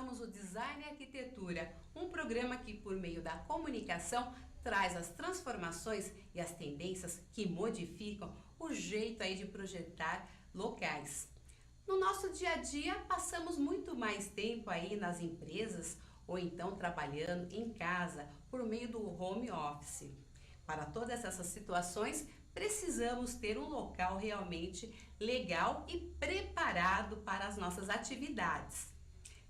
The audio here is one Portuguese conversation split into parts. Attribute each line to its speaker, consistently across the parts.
Speaker 1: começamos o Design e Arquitetura, um programa que, por meio da comunicação, traz as transformações e as tendências que modificam o jeito aí de projetar locais. No nosso dia a dia, passamos muito mais tempo aí nas empresas ou então trabalhando em casa por meio do home office. Para todas essas situações, precisamos ter um local realmente legal e preparado para as nossas atividades.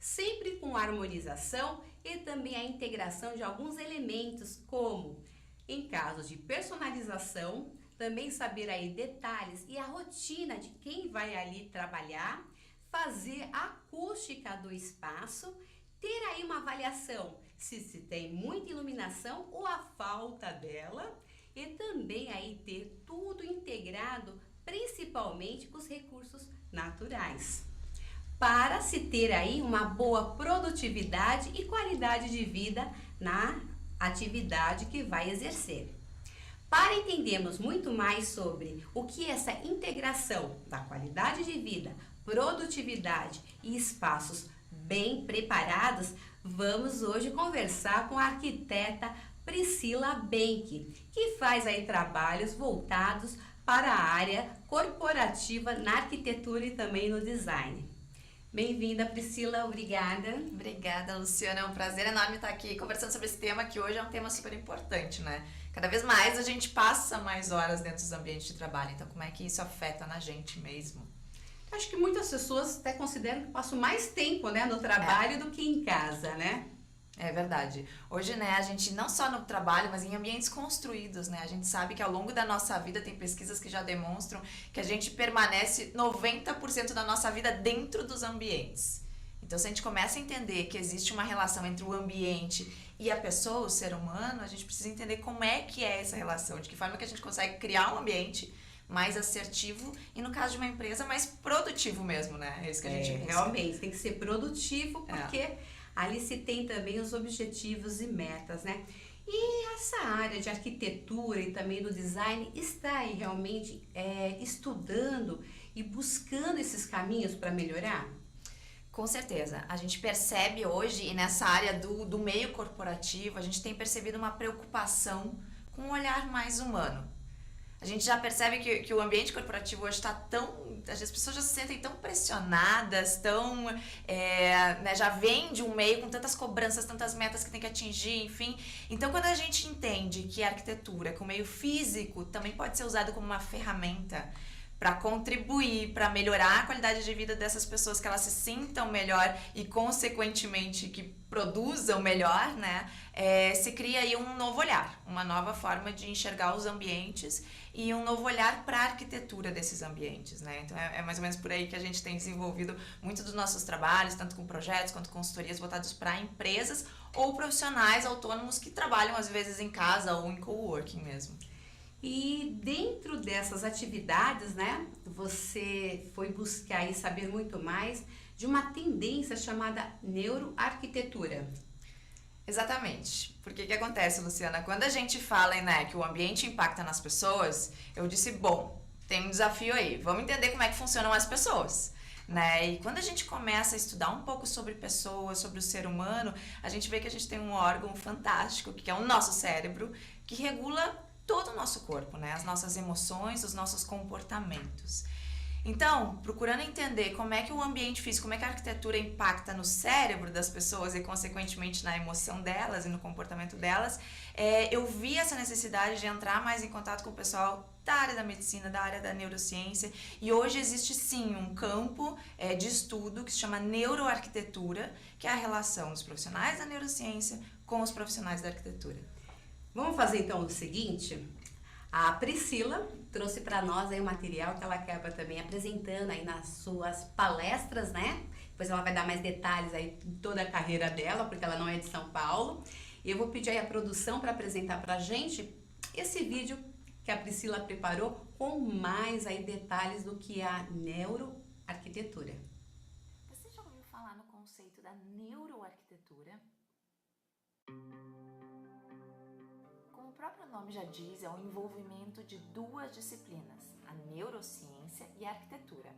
Speaker 1: Sempre com harmonização e também a integração de alguns elementos, como em casos de personalização, também saber aí detalhes e a rotina de quem vai ali trabalhar, fazer a acústica do espaço, ter aí uma avaliação se tem muita iluminação ou a falta dela, e também aí ter tudo integrado, principalmente com os recursos naturais, para se ter aí uma boa produtividade e qualidade de vida na atividade que vai exercer. Para entendermos muito mais sobre o que é essa integração da qualidade de vida, produtividade e espaços bem preparados, vamos hoje conversar com a arquiteta Priscila Benck, que faz aí trabalhos voltados para a área corporativa na arquitetura e também no design. Bem-vinda, Priscila, obrigada.
Speaker 2: Obrigada, Luciana, é um prazer enorme estar aqui conversando sobre esse tema, que hoje é um tema super importante, né? Cada vez mais a gente passa mais horas dentro dos ambientes de trabalho, então como é que isso afeta na gente mesmo?
Speaker 1: Acho que muitas pessoas até consideram que passam mais tempo, né, no trabalho do que em casa, né?
Speaker 2: É verdade. Hoje, né, a gente não só no trabalho, mas em ambientes construídos, né? A gente sabe que ao longo da nossa vida tem pesquisas que já demonstram que a gente permanece 90% da nossa vida dentro dos ambientes. Então, se a gente começa a entender que existe uma relação entre o ambiente e a pessoa, o ser humano, a gente precisa entender como é que é essa relação, de que forma que a gente consegue criar um ambiente mais assertivo e, no caso de uma empresa, mais produtivo mesmo, né? É isso que a gente busca.
Speaker 1: Realmente, tem que ser produtivo, porque ali se tem também os objetivos e metas, né? E essa área de arquitetura e também do design está aí realmente estudando e buscando esses caminhos para melhorar?
Speaker 2: Com certeza. A gente percebe hoje, e nessa área do meio corporativo, a gente tem percebido uma preocupação com um olhar mais humano. A gente já percebe que o ambiente corporativo hoje está tão... As pessoas já se sentem tão pressionadas, né, já vem de um meio com tantas cobranças, tantas metas que tem que atingir, enfim. Então, quando a gente entende que a arquitetura, que o meio físico também pode ser usado como uma ferramenta para contribuir, para melhorar a qualidade de vida dessas pessoas, que elas se sintam melhor e, consequentemente, que produzam melhor, né? Se cria aí um novo olhar, uma nova forma de enxergar os ambientes e um novo olhar para a arquitetura desses ambientes, né? Então, é mais ou menos por aí que a gente tem desenvolvido muito dos nossos trabalhos, tanto com projetos quanto consultorias voltados para empresas ou profissionais autônomos que trabalham, às vezes, em casa ou em coworking mesmo.
Speaker 1: E dentro dessas atividades, né, você foi buscar e saber muito mais de uma tendência chamada neuroarquitetura.
Speaker 2: Exatamente. Porque o que acontece, Luciana? Quando a gente fala, né, que o ambiente impacta nas pessoas, eu disse, bom, tem um desafio aí, vamos entender como é que funcionam as pessoas. Né? E quando a gente começa a estudar um pouco sobre pessoas, sobre o ser humano, a gente vê que a gente tem um órgão fantástico, que é o nosso cérebro, que regula todo o nosso corpo, né? As nossas emoções, os nossos comportamentos. Então, procurando entender como é que o ambiente físico, como é que a arquitetura impacta no cérebro das pessoas e, consequentemente, na emoção delas e no comportamento delas, eu vi essa necessidade de entrar mais em contato com o pessoal da área da medicina, da área da neurociência, e hoje existe sim um campo de estudo que se chama neuroarquitetura, que é a relação dos profissionais da neurociência com os profissionais da arquitetura.
Speaker 1: Vamos fazer então o seguinte, a Priscila trouxe para nós aí um material que ela acaba também apresentando aí nas suas palestras, né? Depois ela vai dar mais detalhes aí de toda a carreira dela, porque ela não é de São Paulo. E eu vou pedir aí a produção para apresentar pra gente esse vídeo que a Priscila preparou com mais aí detalhes do que é a neuroarquitetura.
Speaker 2: Você já ouviu falar no conceito da neuroarquitetura? Como o próprio nome já diz, é o envolvimento de duas disciplinas, a neurociência e a arquitetura.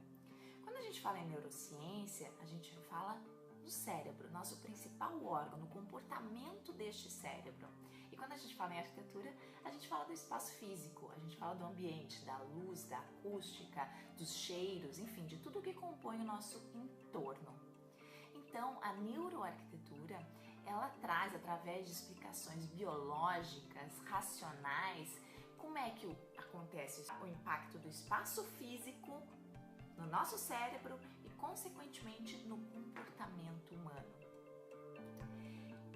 Speaker 2: Quando a gente fala em neurociência, a gente fala no cérebro, nosso principal órgão, no comportamento deste cérebro. E quando a gente fala em arquitetura, a gente fala do espaço físico, a gente fala do ambiente, da luz, da acústica, dos cheiros, enfim, de tudo que compõe o nosso entorno. Então, a neuroarquitetura, ela traz, através de explicações biológicas, racionais, como é que acontece o impacto do espaço físico no nosso cérebro e, consequentemente, no comportamento humano.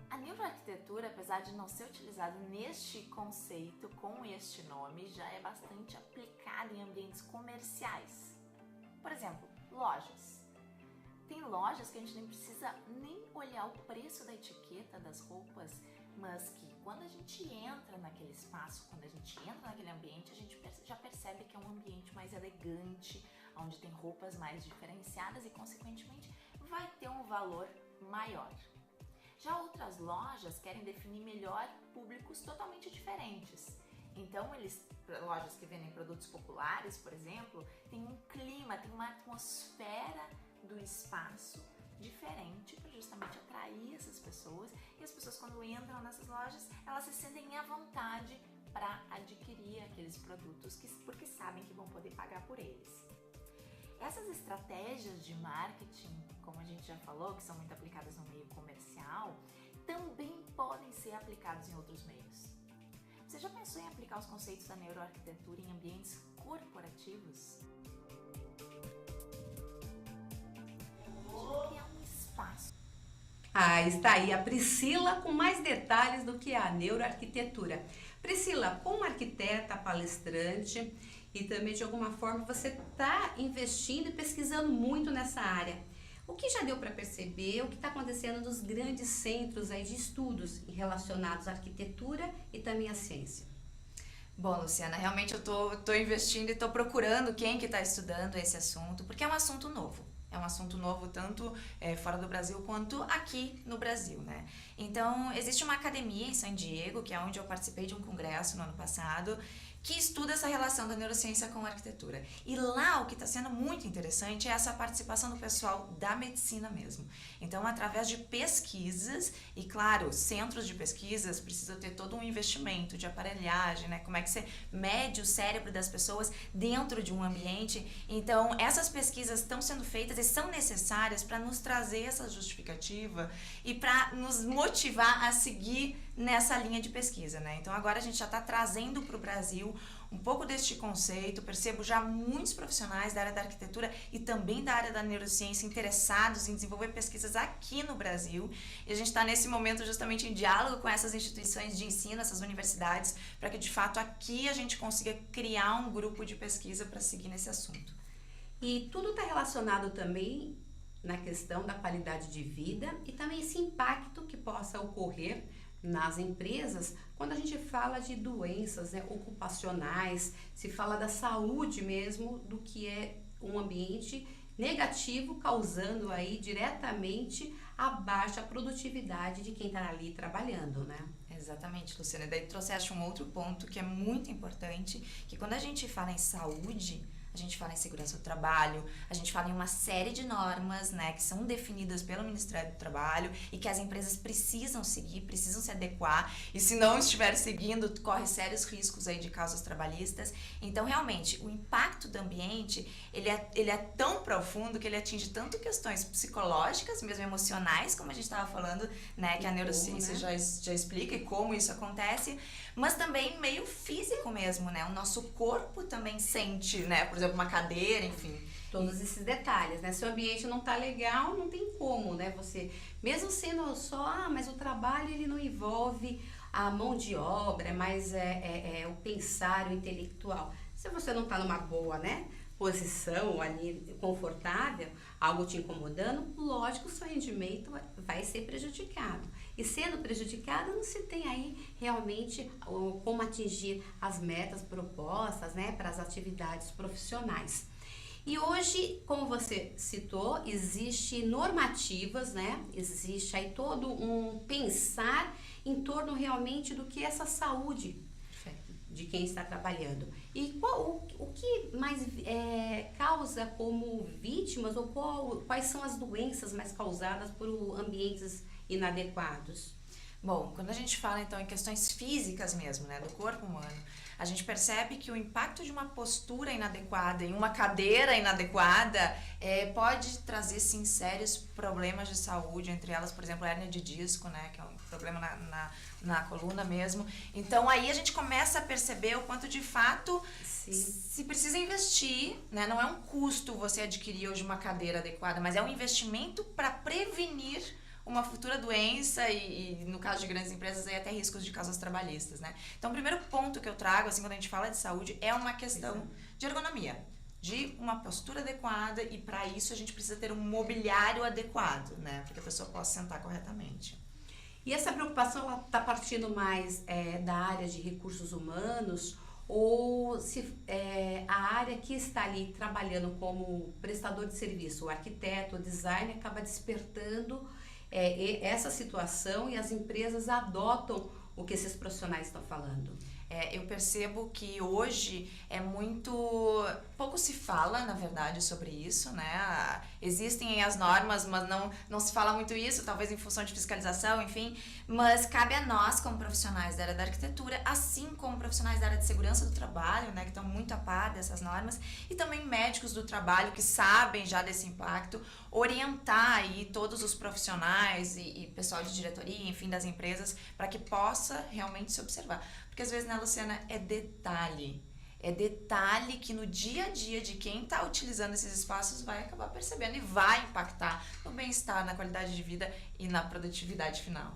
Speaker 2: A neuroarquitetura, apesar de não ser utilizada neste conceito, com este nome, já é bastante aplicada em ambientes comerciais. Por exemplo, lojas. Tem lojas que a gente nem precisa nem olhar o preço da etiqueta das roupas, mas que quando a gente entra naquele espaço, quando a gente entra naquele ambiente, a gente já percebe que é um ambiente mais elegante, onde tem roupas mais diferenciadas e, consequentemente, vai ter um valor maior. Já outras lojas querem definir melhor públicos totalmente diferentes. Então, lojas que vendem produtos populares, por exemplo, tem um clima, tem uma atmosfera do espaço diferente para justamente atrair essas pessoas, e as pessoas, quando entram nessas lojas, elas se sentem à vontade para adquirir aqueles produtos porque sabem que vão poder pagar por eles. Essas estratégias de marketing, como a gente já falou, que são muito aplicadas no meio comercial, também podem ser aplicadas em outros meios. Você já pensou em aplicar os conceitos da neuroarquitetura em ambientes corporativos? Criar um espaço.
Speaker 1: Está aí a Priscila com mais detalhes do que a neuroarquitetura. Priscila, como arquiteta, palestrante e também de alguma forma você está investindo e pesquisando muito nessa área. O que já deu para perceber, o que está acontecendo nos grandes centros aí de estudos relacionados à arquitetura e também à ciência?
Speaker 2: Bom, Luciana, realmente eu tô investindo e tô procurando quem que está estudando esse assunto, porque é um assunto novo. É um assunto novo tanto fora do Brasil quanto aqui no Brasil, né? Então, existe uma academia em San Diego, que é onde eu participei de um congresso no ano passado, que estuda essa relação da neurociência com a arquitetura. E lá o que está sendo muito interessante é essa participação do pessoal da medicina mesmo. Então, através de pesquisas, e claro, centros de pesquisas precisam ter todo um investimento de aparelhagem, né? Como é que você mede o cérebro das pessoas dentro de um ambiente. Então, essas pesquisas estão sendo feitas e são necessárias para nos trazer essa justificativa e para nos motivar a seguir nessa linha de pesquisa, né? Então, agora a gente já está trazendo para o Brasil um pouco deste conceito. Percebo já muitos profissionais da área da arquitetura e também da área da neurociência interessados em desenvolver pesquisas aqui no Brasil, e a gente está nesse momento justamente em diálogo com essas instituições de ensino, essas universidades, para que de fato aqui a gente consiga criar um grupo de pesquisa para seguir nesse assunto.
Speaker 1: E tudo está relacionado também na questão da qualidade de vida e também esse impacto que possa ocorrer nas empresas, quando a gente fala de doenças, né, ocupacionais, se fala da saúde mesmo, do que é um ambiente negativo, causando aí diretamente a baixa produtividade de quem está ali trabalhando, né?
Speaker 2: Exatamente, Luciana. Daí trouxeste um outro ponto que é muito importante, que quando a gente fala em saúde, a gente fala em segurança do trabalho, a gente fala em uma série de normas, né, que são definidas pelo Ministério do Trabalho e que as empresas precisam seguir, precisam se adequar, e se não estiver seguindo, corre sérios riscos aí de causas trabalhistas. Então, realmente, o impacto do ambiente, ele é tão profundo que ele atinge tanto questões psicológicas, mesmo emocionais, como a gente estava falando, né, que a neurociência, né, já explica e como isso acontece, mas também meio físico mesmo, né? O nosso corpo também sente, né? Por exemplo, uma cadeira, enfim.
Speaker 1: Todos esses detalhes, né? Se o ambiente não tá legal, não tem como, né? Você, mesmo sendo só, mas o trabalho ele não envolve a mão de obra, mas o pensar, o intelectual. Se você não tá numa boa, né, posição ali, confortável, algo te incomodando, lógico, o seu rendimento vai ser prejudicado. E sendo prejudicado, não se tem aí realmente como atingir as metas propostas, né, para as atividades profissionais. E hoje, como você citou, existe normativas, né? Existe aí todo um pensar em torno realmente do que é essa saúde de quem está trabalhando. E o que mais causa causa como vítimas ou quais são as doenças mais causadas por ambientes inadequados?
Speaker 2: Bom, quando a gente fala então em questões físicas mesmo, né, do corpo humano, a gente percebe que o impacto de uma postura inadequada em uma cadeira inadequada pode trazer sim sérios problemas de saúde, entre elas, por exemplo, a hérnia de disco, né, que é um problema na coluna mesmo. Então aí a gente começa a perceber o quanto de fato se precisa investir, né? Não é um custo você adquirir hoje uma cadeira adequada, mas é um investimento para prevenir uma futura doença e no caso de grandes empresas aí até riscos de causas trabalhistas, né? Então o primeiro ponto que eu trago assim quando a gente fala de saúde é uma questão de ergonomia, de uma postura adequada, e para isso a gente precisa ter um mobiliário adequado, né? Para que a pessoa possa sentar corretamente.
Speaker 1: E essa preocupação está partindo mais da área de recursos humanos, ou se a área que está ali trabalhando como prestador de serviço, o arquiteto, o designer, acaba despertando essa situação e as empresas adotam o que esses profissionais estão falando?
Speaker 2: Eu percebo que hoje pouco se fala, na verdade, sobre isso, né? Existem as normas, mas não se fala muito isso, talvez em função de fiscalização, enfim. Mas cabe a nós, como profissionais da área da arquitetura, assim como profissionais da área de segurança do trabalho, né? Que estão muito a par dessas normas, e também médicos do trabalho que sabem já desse impacto, orientar aí todos os profissionais e pessoal de diretoria, enfim, das empresas, para que possa realmente se observar. Porque às vezes, né, Luciana, é detalhe que no dia a dia de quem está utilizando esses espaços vai acabar percebendo e vai impactar no bem-estar, na qualidade de vida e na produtividade final.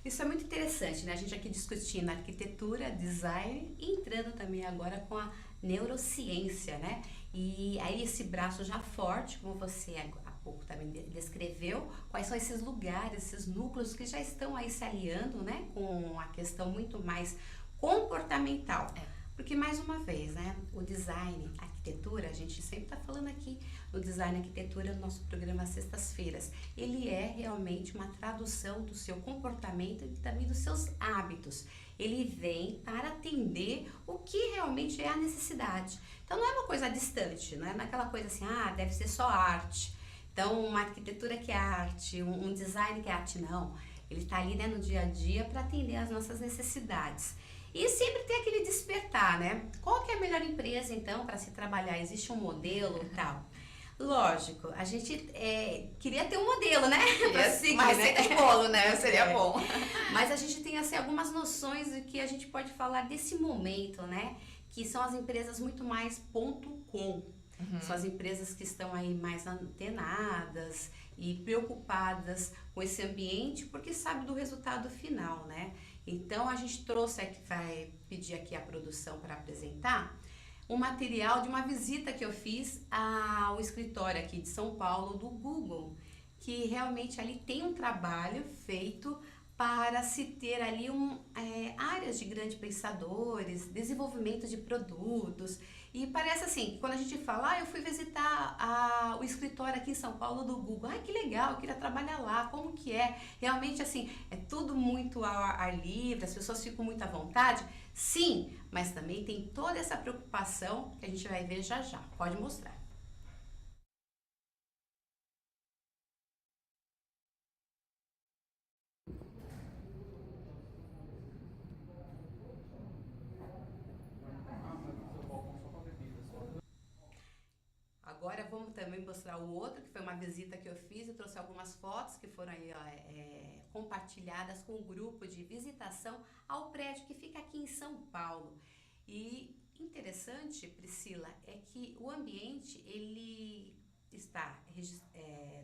Speaker 1: Isso é muito interessante, né? A gente aqui discutindo arquitetura, design e entrando também agora com a neurociência, né? E aí esse braço já forte, como você há pouco também descreveu, quais são esses lugares, esses núcleos que já estão aí se aliando, né? Com a questão muito mais comportamental. Porque, mais uma vez, né, o design, a arquitetura, a gente sempre está falando aqui no design e arquitetura no nosso programa Sextas-Feiras, ele é realmente uma tradução do seu comportamento e também dos seus hábitos. Ele vem para atender o que realmente é a necessidade. Então, não é uma coisa distante, não é naquela coisa assim, deve ser só arte. Então, uma arquitetura que é arte, um design que é arte, não. Ele está ali, né, no dia a dia para atender às nossas necessidades. E sempre tem aquele despertar, né? Qual que é a melhor empresa, então, para se trabalhar? Existe um modelo e tal? Lógico, a gente queria ter um modelo, né? Pra seguir,
Speaker 2: mas
Speaker 1: né?
Speaker 2: de bolo, né? Seria bom.
Speaker 1: Mas a gente tem, assim, algumas noções de que a gente pode falar desse momento, né? Que são as empresas muito mais ponto .com. São as empresas que estão aí mais antenadas e preocupadas com esse ambiente, porque sabe do resultado final, né? Então, a gente trouxe aqui, vai pedir aqui a produção para apresentar, um material de uma visita que eu fiz ao escritório aqui de São Paulo do Google, que realmente ali tem um trabalho feito para se ter ali áreas de grandes pensadores, desenvolvimento de produtos. E parece assim, quando a gente fala, eu fui visitar o escritório aqui em São Paulo do Google, que legal, eu queria trabalhar lá, como que é? Realmente assim, é tudo muito ao ar livre, as pessoas ficam muito à vontade? Sim, mas também tem toda essa preocupação que a gente vai ver já já. Pode mostrar. Agora vamos também mostrar o outro, que foi uma visita que eu fiz. Eu trouxe algumas fotos que foram aí compartilhadas com o grupo de visitação ao prédio que fica aqui em São Paulo. E interessante, Priscila, é que o ambiente ele está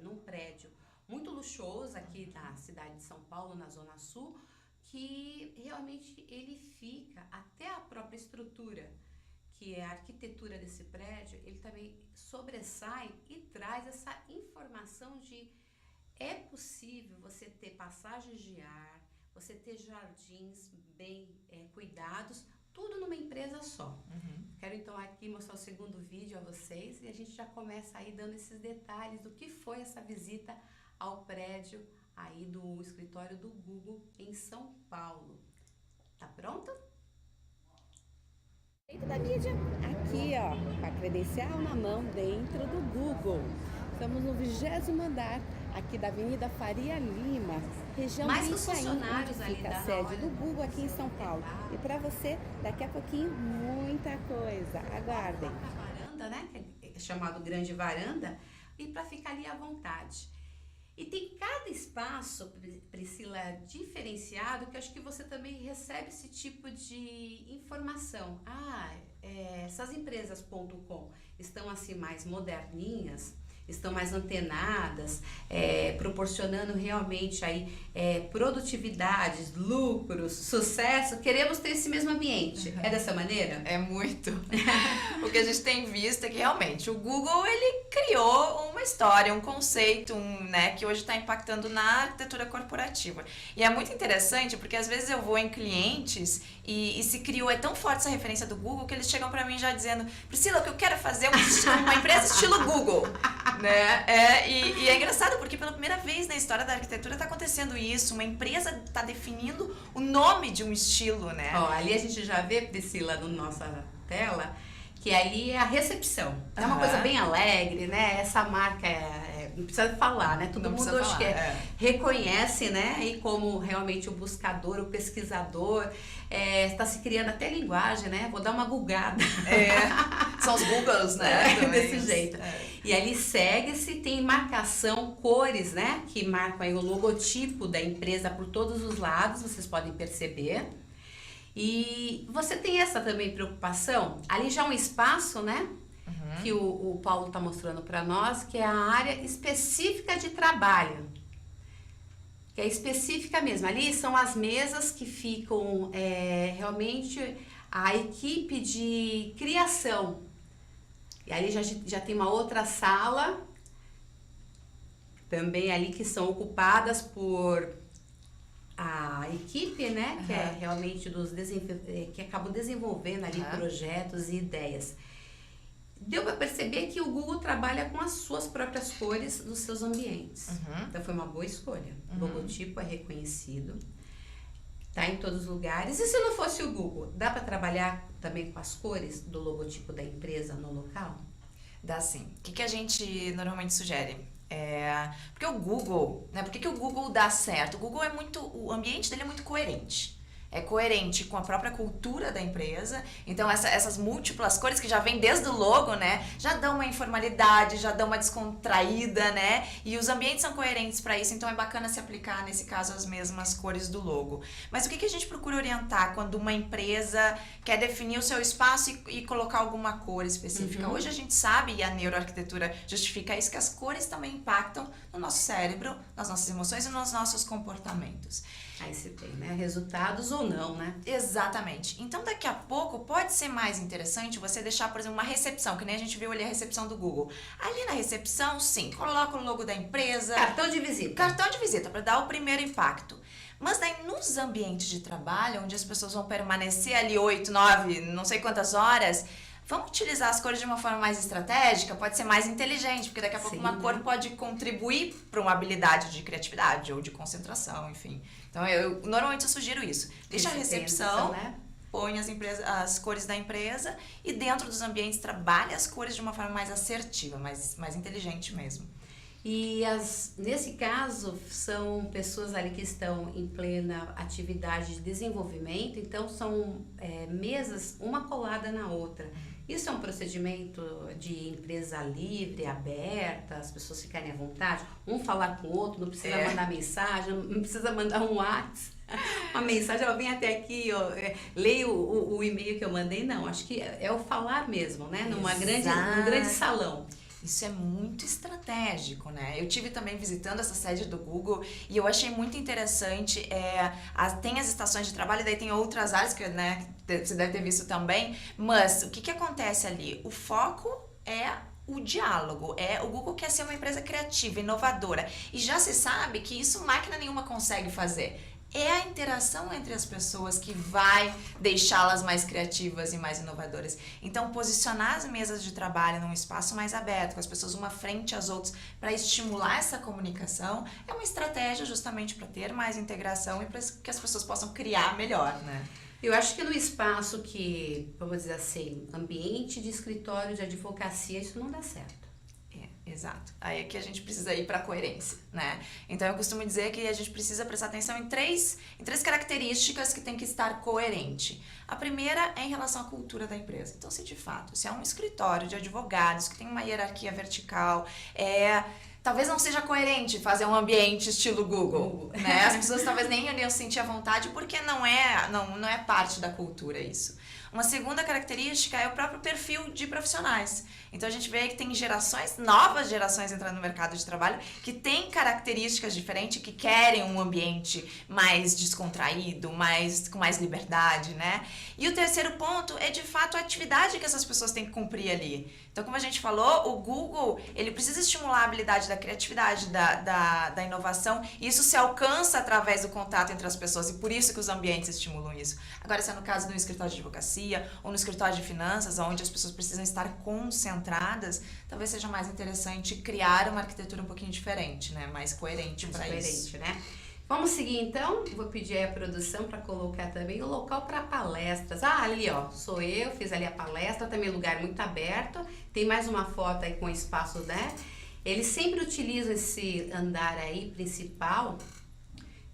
Speaker 1: num prédio muito luxuoso aqui na cidade de São Paulo, na Zona Sul, que realmente ele fica até a própria estrutura, que é a arquitetura desse prédio, ele também sobressai e traz essa informação de é possível você ter passagens de ar, você ter jardins bem cuidados, tudo numa empresa só. Quero então aqui mostrar o segundo vídeo a vocês e a gente já começa aí dando esses detalhes do que foi essa visita ao prédio aí do escritório do Google em São Paulo. Tá pronto?
Speaker 3: Dentro da mídia, aqui ó, com a credencial na mão, dentro do Google. Estamos no 20º andar, aqui da Avenida Faria Lima, região
Speaker 1: Mas
Speaker 3: de
Speaker 1: os
Speaker 3: Itaim,
Speaker 1: funcionários
Speaker 3: onde
Speaker 1: ali
Speaker 3: fica
Speaker 1: da
Speaker 3: a sede
Speaker 1: hora
Speaker 3: do Google aqui em São Paulo. E para você, daqui a pouquinho, muita coisa. Aguardem.
Speaker 1: a varanda, né? Que é chamado Grande Varanda, e para ficar ali à vontade. E tem cada espaço, Priscila, diferenciado, que eu acho que você também recebe esse tipo de informação. Essas empresas.com estão assim mais moderninhas, estão mais antenadas, proporcionando realmente aí produtividade, lucros, sucesso. Queremos ter esse mesmo ambiente. É dessa maneira?
Speaker 2: É muito. O que a gente tem visto é que realmente o Google ele criou uma história, um conceito, né, que hoje está impactando na arquitetura corporativa. E é muito interessante porque às vezes eu vou em clientes e se criou, é tão forte essa referência do Google que eles chegam para mim já dizendo: Priscila, o que eu quero fazer é uma empresa estilo Google. Né? E é engraçado porque pela primeira vez na história da arquitetura está acontecendo isso, uma empresa está definindo o nome de um estilo, né?
Speaker 1: Ó, ali a gente já vê, Priscila, na nossa tela, que ali é a recepção. É uma coisa bem alegre, né? Essa marca não precisa falar, né? Todo mundo acho que reconhece, né? E como realmente o buscador, o pesquisador, está se criando até linguagem, né? Vou dar uma googada.
Speaker 2: São os Googles, né?
Speaker 1: Desse jeito. E ali segue-se, tem marcação, cores, né? Que marcam aí o logotipo da empresa por todos os lados, vocês podem perceber. E você tem essa também preocupação? Ali já é um espaço, né? Que o Paulo está mostrando para nós, que é a área específica de trabalho. Que é específica mesmo. Ali são as mesas que ficam realmente a equipe de criação. E ali já tem uma outra sala, também ali que são ocupadas por a equipe, né? Que é realmente que acabam desenvolvendo ali projetos e ideias. Deu para perceber que o Google trabalha com as suas próprias cores dos seus ambientes. Então foi uma boa escolha. O logotipo é reconhecido, tá em todos os lugares. E se não fosse o Google, dá para trabalhar também com as cores do logotipo da empresa no local?
Speaker 2: Dá sim. O que a gente normalmente sugere? Porque o Google, né? Por que o Google dá certo? O Google o ambiente dele é muito coerente. É coerente com a própria cultura da empresa. Então essas múltiplas cores que já vem desde o logo, né, já dão uma informalidade, já dão uma descontraída, né, e os ambientes são coerentes para isso, então é bacana se aplicar nesse caso as mesmas cores do logo. Mas o que a gente procura orientar quando uma empresa quer definir o seu espaço e colocar alguma cor específica? Hoje a gente sabe, e a neuroarquitetura justifica isso, que as cores também impactam no nosso cérebro, nas nossas emoções e nos nossos comportamentos.
Speaker 1: Aí você tem, né, resultados ou não, né?
Speaker 2: Exatamente. Então, daqui a pouco, pode ser mais interessante você deixar, por exemplo, uma recepção, que nem a gente viu ali a recepção do Google. Ali na recepção, sim, coloca o logo da empresa.
Speaker 1: Cartão de visita.
Speaker 2: Cartão de visita, para dar o primeiro impacto. Mas daí, nos ambientes de trabalho, onde as pessoas vão permanecer ali 8, 9, não sei quantas horas, vamos utilizar as cores de uma forma mais estratégica, pode ser mais inteligente, porque daqui a pouco uma cor pode contribuir para uma habilidade de criatividade ou de concentração, enfim. Então, normalmente eu sugiro isso. Deixa a recepção,
Speaker 1: né?
Speaker 2: Põe as cores da empresa e dentro dos ambientes trabalhe as cores de uma forma mais assertiva, mais inteligente mesmo.
Speaker 1: E nesse caso, são pessoas ali que estão em plena atividade de desenvolvimento, então são mesas uma colada na outra. Isso é um procedimento de empresa livre, aberta, as pessoas ficarem à vontade, um falar com o outro, não precisa mandar mensagem, não precisa mandar um WhatsApp, uma mensagem, ela vem até aqui, leia o e-mail que eu mandei, não, acho que é o falar mesmo, né, num grande salão.
Speaker 2: Isso é muito estratégico, né? Eu tive também visitando essa sede do Google e eu achei muito interessante. Tem as estações de trabalho, e daí tem outras áreas que, né, você deve ter visto também. Mas o que acontece ali? O foco é o diálogo. O Google quer ser uma empresa criativa, inovadora. E já se sabe que isso máquina nenhuma consegue fazer. É a interação entre as pessoas que vai deixá-las mais criativas e mais inovadoras. Então, posicionar as mesas de trabalho num espaço mais aberto, com as pessoas uma frente às outras, para estimular essa comunicação, é uma estratégia justamente para ter mais integração e para que as pessoas possam criar melhor, né?
Speaker 1: Eu acho que no espaço que, vamos dizer assim, ambiente de escritório de advocacia, isso não dá certo.
Speaker 2: Exato. Aí é que a gente precisa ir para a coerência, né? Então eu costumo dizer que a gente precisa prestar atenção em três características que tem que estar coerente. A primeira é em relação à cultura da empresa. Então, se é um escritório de advogados que tem uma hierarquia vertical, talvez não seja coerente fazer um ambiente estilo Google, né? As pessoas talvez nem iriam sentir à vontade porque não é parte da cultura isso. Uma segunda característica é o próprio perfil de profissionais. Então a gente vê que tem novas gerações entrando no mercado de trabalho que têm características diferentes, que querem um ambiente mais descontraído, com mais liberdade, né? E o terceiro ponto é de fato a atividade que essas pessoas têm que cumprir ali. Então, como a gente falou, o Google, ele precisa estimular a habilidade da criatividade, da inovação, e isso se alcança através do contato entre as pessoas, e por isso que os ambientes estimulam isso. Agora, se é no caso de um escritório de advocacia, ou no escritório de finanças, onde as pessoas precisam estar concentradas, talvez seja mais interessante criar uma arquitetura um pouquinho diferente, né? Mais coerente para isso.
Speaker 1: Né? Vamos seguir então, vou pedir aí a produção para colocar também o local para palestras. Ali ó, sou eu, fiz ali a palestra, também lugar muito aberto, tem mais uma foto aí com espaço, né? Eles sempre utilizam esse andar aí principal,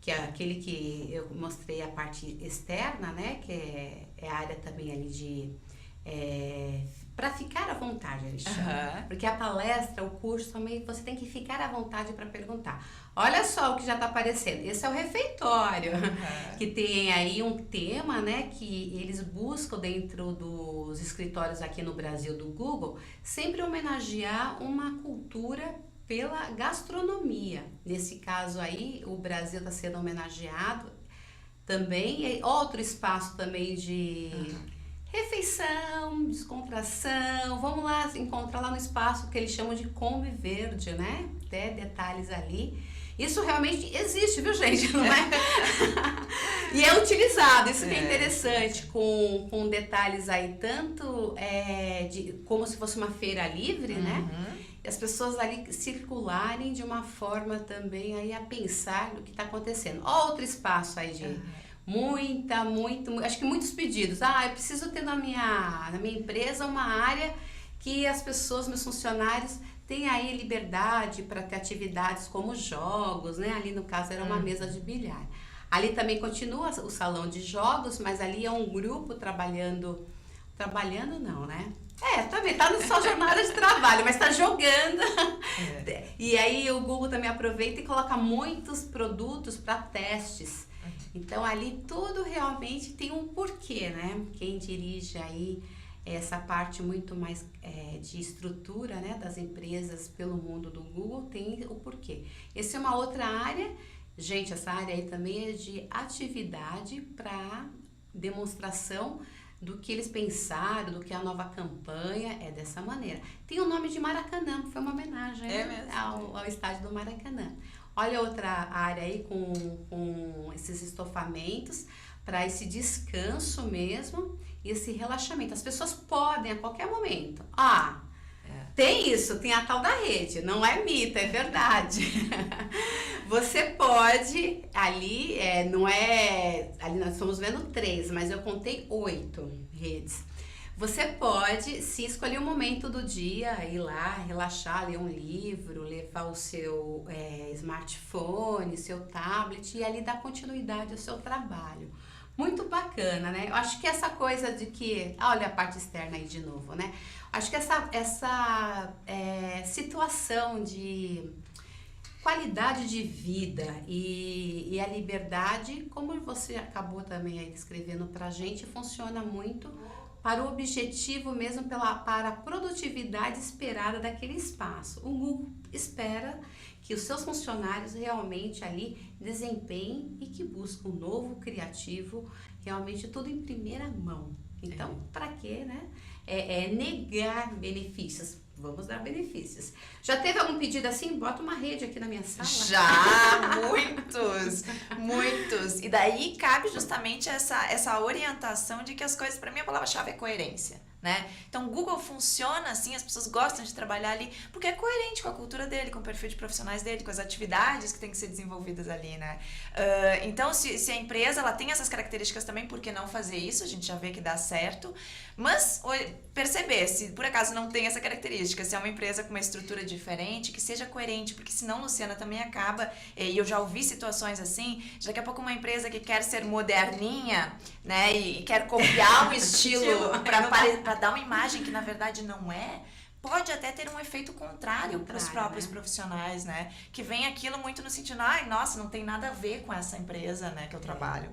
Speaker 1: que é aquele que eu mostrei a parte externa, né? Que é a área também ali de... para ficar à vontade, eles chamam. Porque a palestra, o curso também, você tem que ficar à vontade para perguntar. Olha só o que já está aparecendo. Esse é o refeitório, que tem aí um tema, né, que eles buscam dentro dos escritórios aqui no Brasil do Google, sempre homenagear uma cultura pela gastronomia. Nesse caso aí, o Brasil está sendo homenageado também. Outro espaço também de... refeição, descontração, vamos lá encontrar lá no espaço que eles chamam de Kombi Verde, né? Até detalhes ali. Isso realmente existe, viu, gente? Não é? E é utilizado, isso que é interessante, com detalhes aí, tanto como se fosse uma feira livre, né? E as pessoas ali circularem de uma forma também aí a pensar no que está acontecendo. Outro espaço aí de... acho que muitos pedidos. Eu preciso ter na minha empresa uma área que as pessoas, meus funcionários, tenham aí liberdade para ter atividades como jogos, né? Ali no caso era uma mesa de bilhar. Ali também continua o salão de jogos, mas ali é um grupo trabalhando não, né? Também tá na sua jornada de trabalho, mas tá jogando. E aí o Google também aproveita e coloca muitos produtos para testes. Então, ali tudo realmente tem um porquê, né? Quem dirige aí essa parte muito mais de estrutura, né, das empresas pelo mundo do Google tem o porquê. Essa é uma outra área. Gente, essa área aí também é de atividade para demonstração do que eles pensaram, do que a nova campanha é dessa maneira. Tem o nome de Maracanã, foi uma homenagem ao estádio do Maracanã. Olha outra área aí com esses estofamentos para esse descanso mesmo e esse relaxamento. As pessoas podem a qualquer momento. Tem isso, tem a tal da rede, não é mito, é verdade. Você pode, ali, ali nós estamos vendo 3, mas eu contei 8 redes. Você pode, se escolher um momento do dia, ir lá, relaxar, ler um livro, levar o seu smartphone, seu tablet e ali dar continuidade ao seu trabalho. Muito bacana, né? Eu acho que essa coisa de que... olha a parte externa aí de novo, né? Acho que essa situação de qualidade de vida e a liberdade, como você acabou também aí descrevendo pra gente, funciona muito para o objetivo mesmo, para a produtividade esperada daquele espaço. O Google espera que os seus funcionários realmente ali desempenhem e que buscam um novo criativo, realmente tudo em primeira mão. Então, para quê, né? Negar benefícios. Vamos dar benefícios. Já teve algum pedido assim? Bota uma rede aqui na minha sala.
Speaker 2: Já, muitos. E daí cabe justamente essa orientação de que as coisas, para mim a palavra-chave é coerência, né? Então, o Google funciona assim, as pessoas gostam de trabalhar ali, porque é coerente com a cultura dele, com o perfil de profissionais dele, com as atividades que têm que ser desenvolvidas ali, né? Então, se a empresa ela tem essas características também, por que não fazer isso? A gente já vê que dá certo. Mas perceber, se por acaso não tem essa característica, se é uma empresa com uma estrutura diferente, que seja coerente, porque senão, Luciana, também acaba, e eu já ouvi situações assim, daqui a pouco uma empresa que quer ser moderninha, né, e quer copiar um estilo para dar uma imagem que na verdade não é, pode até ter um efeito contrário para os próprios profissionais, né? Que vem aquilo muito no sentido, ai, nossa, não tem nada a ver com essa empresa, né, que eu trabalho.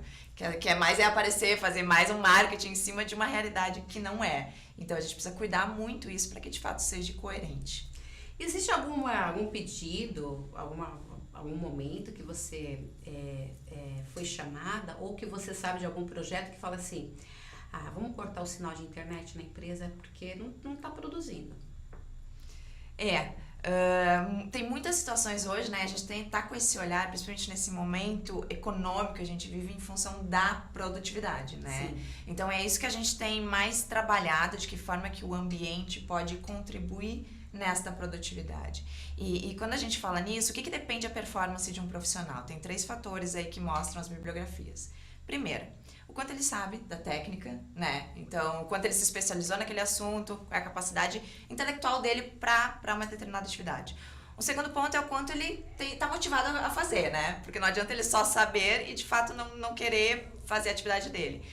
Speaker 2: Que é mais aparecer, fazer mais um marketing em cima de uma realidade que não é. Então a gente precisa cuidar muito isso para que de fato seja coerente.
Speaker 1: Existe algum pedido, algum momento que você foi chamada ou que você sabe de algum projeto que fala assim, vamos cortar o sinal de internet na empresa porque não está produzindo?
Speaker 2: Tem muitas situações hoje, né? A gente tá com esse olhar, principalmente nesse momento econômico que a gente vive em função da produtividade, né?
Speaker 1: Sim.
Speaker 2: Então é isso que a gente tem mais trabalhado, de que forma que o ambiente pode contribuir nesta produtividade. E quando a gente fala nisso, o que depende a performance de um profissional? Tem 3 fatores aí que mostram as bibliografias. Primeiro, o quanto ele sabe da técnica, né? Então, o quanto ele se especializou naquele assunto, qual é a capacidade intelectual dele para uma determinada atividade. O segundo ponto é o quanto ele está motivado a fazer, né? Porque não adianta ele só saber e, de fato, não querer fazer a atividade dele.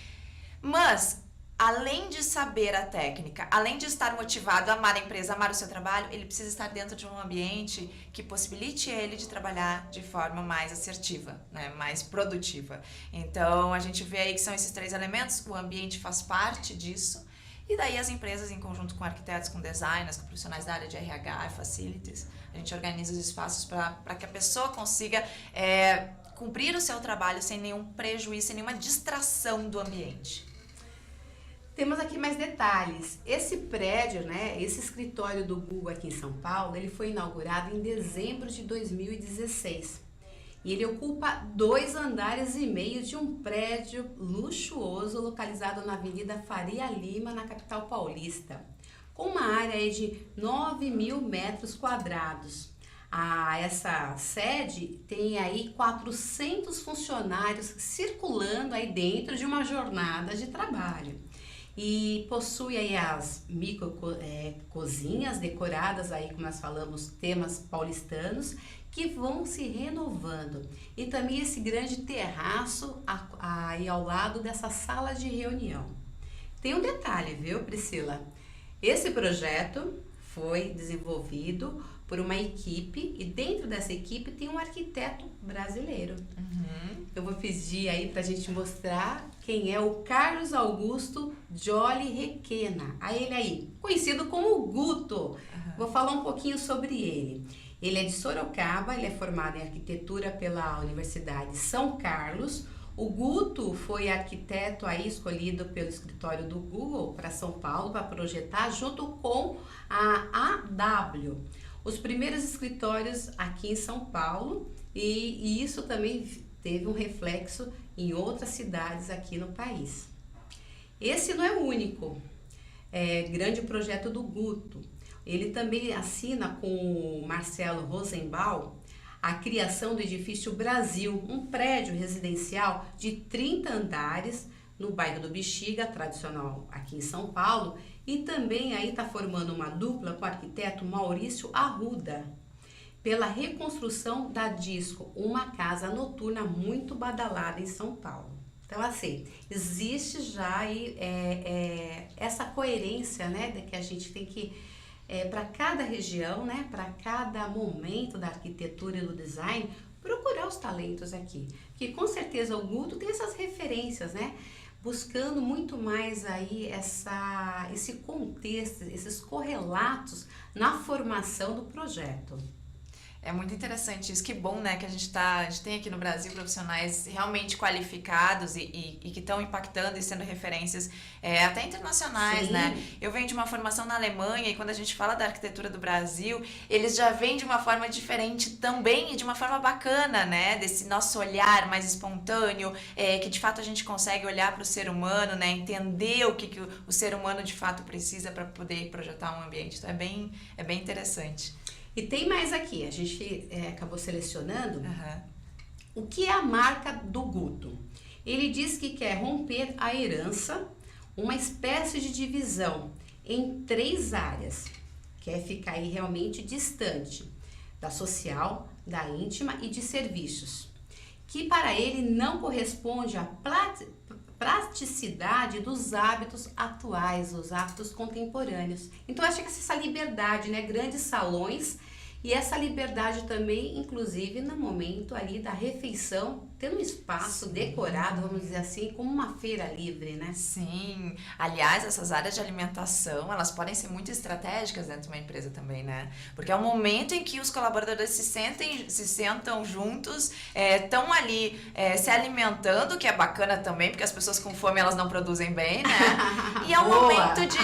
Speaker 2: Mas, além de saber a técnica, além de estar motivado a amar a empresa, amar o seu trabalho, ele precisa estar dentro de um ambiente que possibilite ele de trabalhar de forma mais assertiva, né? Mais produtiva. Então, a gente vê aí que são esses 3 elementos, o ambiente faz parte disso, e daí as empresas, em conjunto com arquitetos, com designers, com profissionais da área de RH, facilities, a gente organiza os espaços para que a pessoa consiga cumprir o seu trabalho sem nenhum prejuízo, sem nenhuma distração do ambiente.
Speaker 1: Temos aqui mais detalhes. Esse prédio, né, esse escritório do Google aqui em São Paulo, ele foi inaugurado em dezembro de 2016. E ele ocupa 2,5 andares de um prédio luxuoso localizado na Avenida Faria Lima, na capital paulista, com uma área aí de 9.000 metros quadrados. Essa sede tem aí 400 funcionários circulando aí dentro de uma jornada de trabalho. E possui aí as cozinhas decoradas aí, como nós falamos, temas paulistanos, que vão se renovando. E também esse grande terraço aí ao lado dessa sala de reunião. Tem um detalhe, viu, Priscila? Esse projeto foi desenvolvido por uma equipe e dentro dessa equipe tem um arquiteto brasileiro. Eu vou pedir aí pra gente mostrar quem é o Carlos Augusto Joly Requena. Ele aí, conhecido como Guto. Vou falar um pouquinho sobre ele. Ele é de Sorocaba, ele é formado em arquitetura pela Universidade São Carlos. O Guto foi arquiteto aí escolhido pelo escritório do Google para São Paulo para projetar junto com a AW. Os primeiros escritórios aqui em São Paulo e isso também teve um reflexo em outras cidades aqui no país. Esse não é o único grande projeto do Guto. Ele também assina com o Marcelo Rosenbaum a criação do edifício Brasil, um prédio residencial de 30 andares no bairro do Bexiga, tradicional aqui em São Paulo, e também aí está formando uma dupla com o arquiteto Maurício Arruda, pela reconstrução da Disco, uma casa noturna muito badalada em São Paulo. Então, assim, existe já aí essa coerência, né, de que a gente tem que, para cada região, né, para cada momento da arquitetura e do design, procurar os talentos aqui. Que com certeza o Guto tem essas referências, né, buscando muito mais aí esse contexto, esses correlatos na formação do projeto.
Speaker 2: É muito interessante isso. Que bom, né, que a gente tem aqui no Brasil profissionais realmente qualificados e que estão impactando e sendo referências até internacionais,
Speaker 1: Sim.
Speaker 2: né? Eu venho de uma formação na Alemanha e quando a gente fala da arquitetura do Brasil, eles já vêm de uma forma diferente também e de uma forma bacana, né? Desse nosso olhar mais espontâneo, que de fato a gente consegue olhar para o ser humano, né? Entender o que o ser humano de fato precisa para poder projetar um ambiente. Então é bem interessante.
Speaker 1: E tem mais aqui, a gente acabou selecionando
Speaker 2: Uhum.
Speaker 1: o que é a marca do Guto. Ele diz que quer romper a herança, uma espécie de divisão em 3 áreas. Quer ficar aí realmente distante da social, da íntima e de serviços, que para ele não corresponde à praticidade dos hábitos atuais, os hábitos contemporâneos. Então acho que essa liberdade, né, grandes salões e essa liberdade também, inclusive no momento ali da refeição, ter um espaço decorado, vamos dizer assim, como uma feira livre, né?
Speaker 2: Sim. Aliás, essas áreas de alimentação, elas podem ser muito estratégicas dentro de uma empresa também, né? Porque é o momento em que os colaboradores se sentam juntos, estão ali se alimentando, que é bacana também, porque as pessoas com fome, elas não produzem bem, né? E é um momento de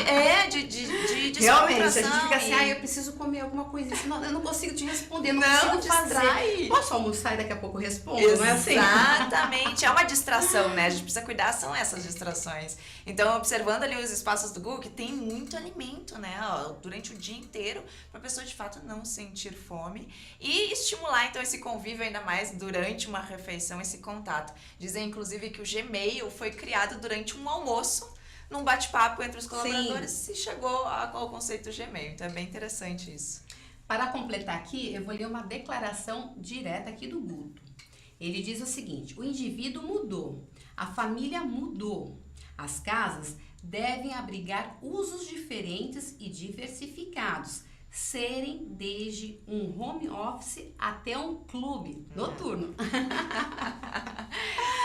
Speaker 1: realmente, a
Speaker 2: descontração
Speaker 1: gente fica assim,
Speaker 2: e-
Speaker 1: eu preciso comer alguma coisa, senão eu não consigo te responder, não consigo
Speaker 2: distrai.
Speaker 1: fazer. Posso almoçar e daqui a pouco eu respondo, não é assim?
Speaker 2: Exatamente, é uma distração, né? A gente precisa cuidar, são essas distrações. Então, observando ali os espaços do Google, que tem muito alimento, né? Ó, durante o dia inteiro, para a pessoa de fato não sentir fome e estimular então esse convívio ainda mais durante uma refeição, esse contato. Dizem inclusive que o Gmail foi criado durante um almoço, num bate-papo entre os colaboradores, se chegou ao conceito do Gmail. Então é bem interessante isso.
Speaker 1: Para completar aqui, eu vou ler uma declaração direta aqui do Guto. Ele diz o seguinte: o indivíduo mudou, a família mudou. As casas devem abrigar usos diferentes e diversificados, serem desde um home office até um clube noturno.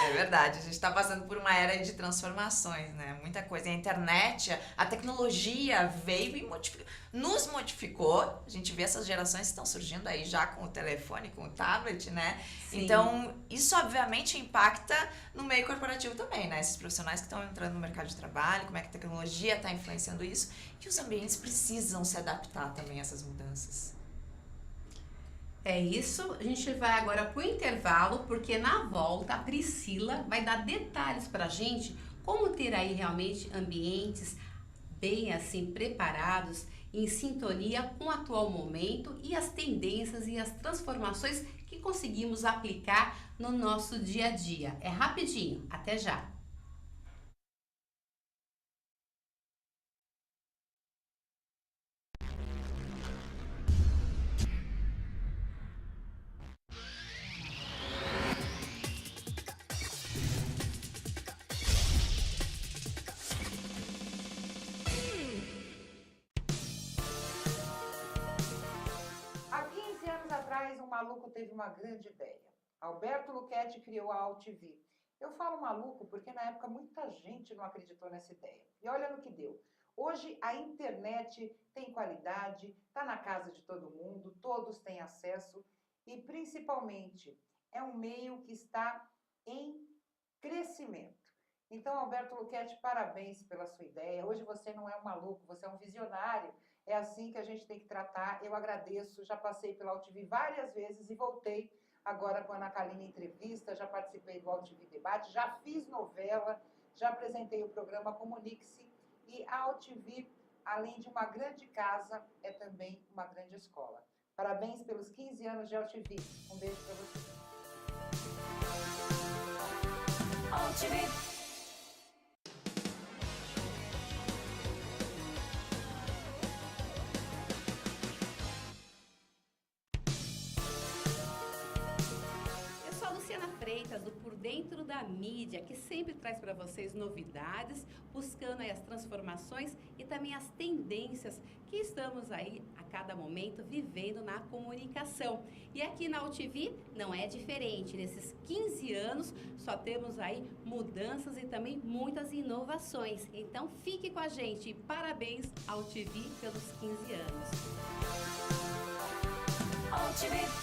Speaker 2: É verdade, a gente está passando por uma era de transformações, né? Muita coisa. A internet, a tecnologia veio e nos modificou. A gente vê essas gerações que estão surgindo aí já com o telefone, com o tablet, né?
Speaker 1: Sim.
Speaker 2: Então, isso obviamente impacta no meio corporativo também, né? Esses profissionais que estão entrando no mercado de trabalho, como é que a tecnologia está influenciando isso. E os ambientes precisam se adaptar também a essas mudanças.
Speaker 1: É isso, a gente vai agora para o intervalo, porque na volta a Priscila vai dar detalhes para a gente como ter aí realmente ambientes bem assim preparados, em sintonia com o atual momento e as tendências e as transformações que conseguimos aplicar no nosso dia a dia. É rapidinho, até já!
Speaker 4: Há 15 anos atrás, um maluco teve uma grande ideia. Alberto Luchetti criou a AltV. Eu falo maluco porque na época muita gente não acreditou nessa ideia. E olha no que deu. Hoje a internet tem qualidade, está na casa de todo mundo, todos têm acesso e principalmente é um meio que está em crescimento. Então, Alberto Luchetti, parabéns pela sua ideia. Hoje você não é um maluco, você é um visionário. É assim que a gente tem que tratar. Eu agradeço, já passei pela AltV várias vezes e voltei agora com a Ana Kalina Entrevista, já participei do AltV Debate, já fiz novela, já apresentei o programa Comunique-se. E a AltV, além de uma grande casa, é também uma grande escola. Parabéns pelos 15 anos de AltV. Um beijo para você.
Speaker 2: AltV.
Speaker 1: Eu sou a Luciana Freitas, do Por Dentro da Mídia, que sempre traz para vocês novidades, buscando aí as transformações e também as tendências que estamos aí a cada momento vivendo na comunicação. E aqui na AltV não é diferente. Nesses 15 anos só temos aí mudanças e também muitas inovações. Então fique com a gente. Parabéns AltV pelos 15 anos.
Speaker 5: AltV.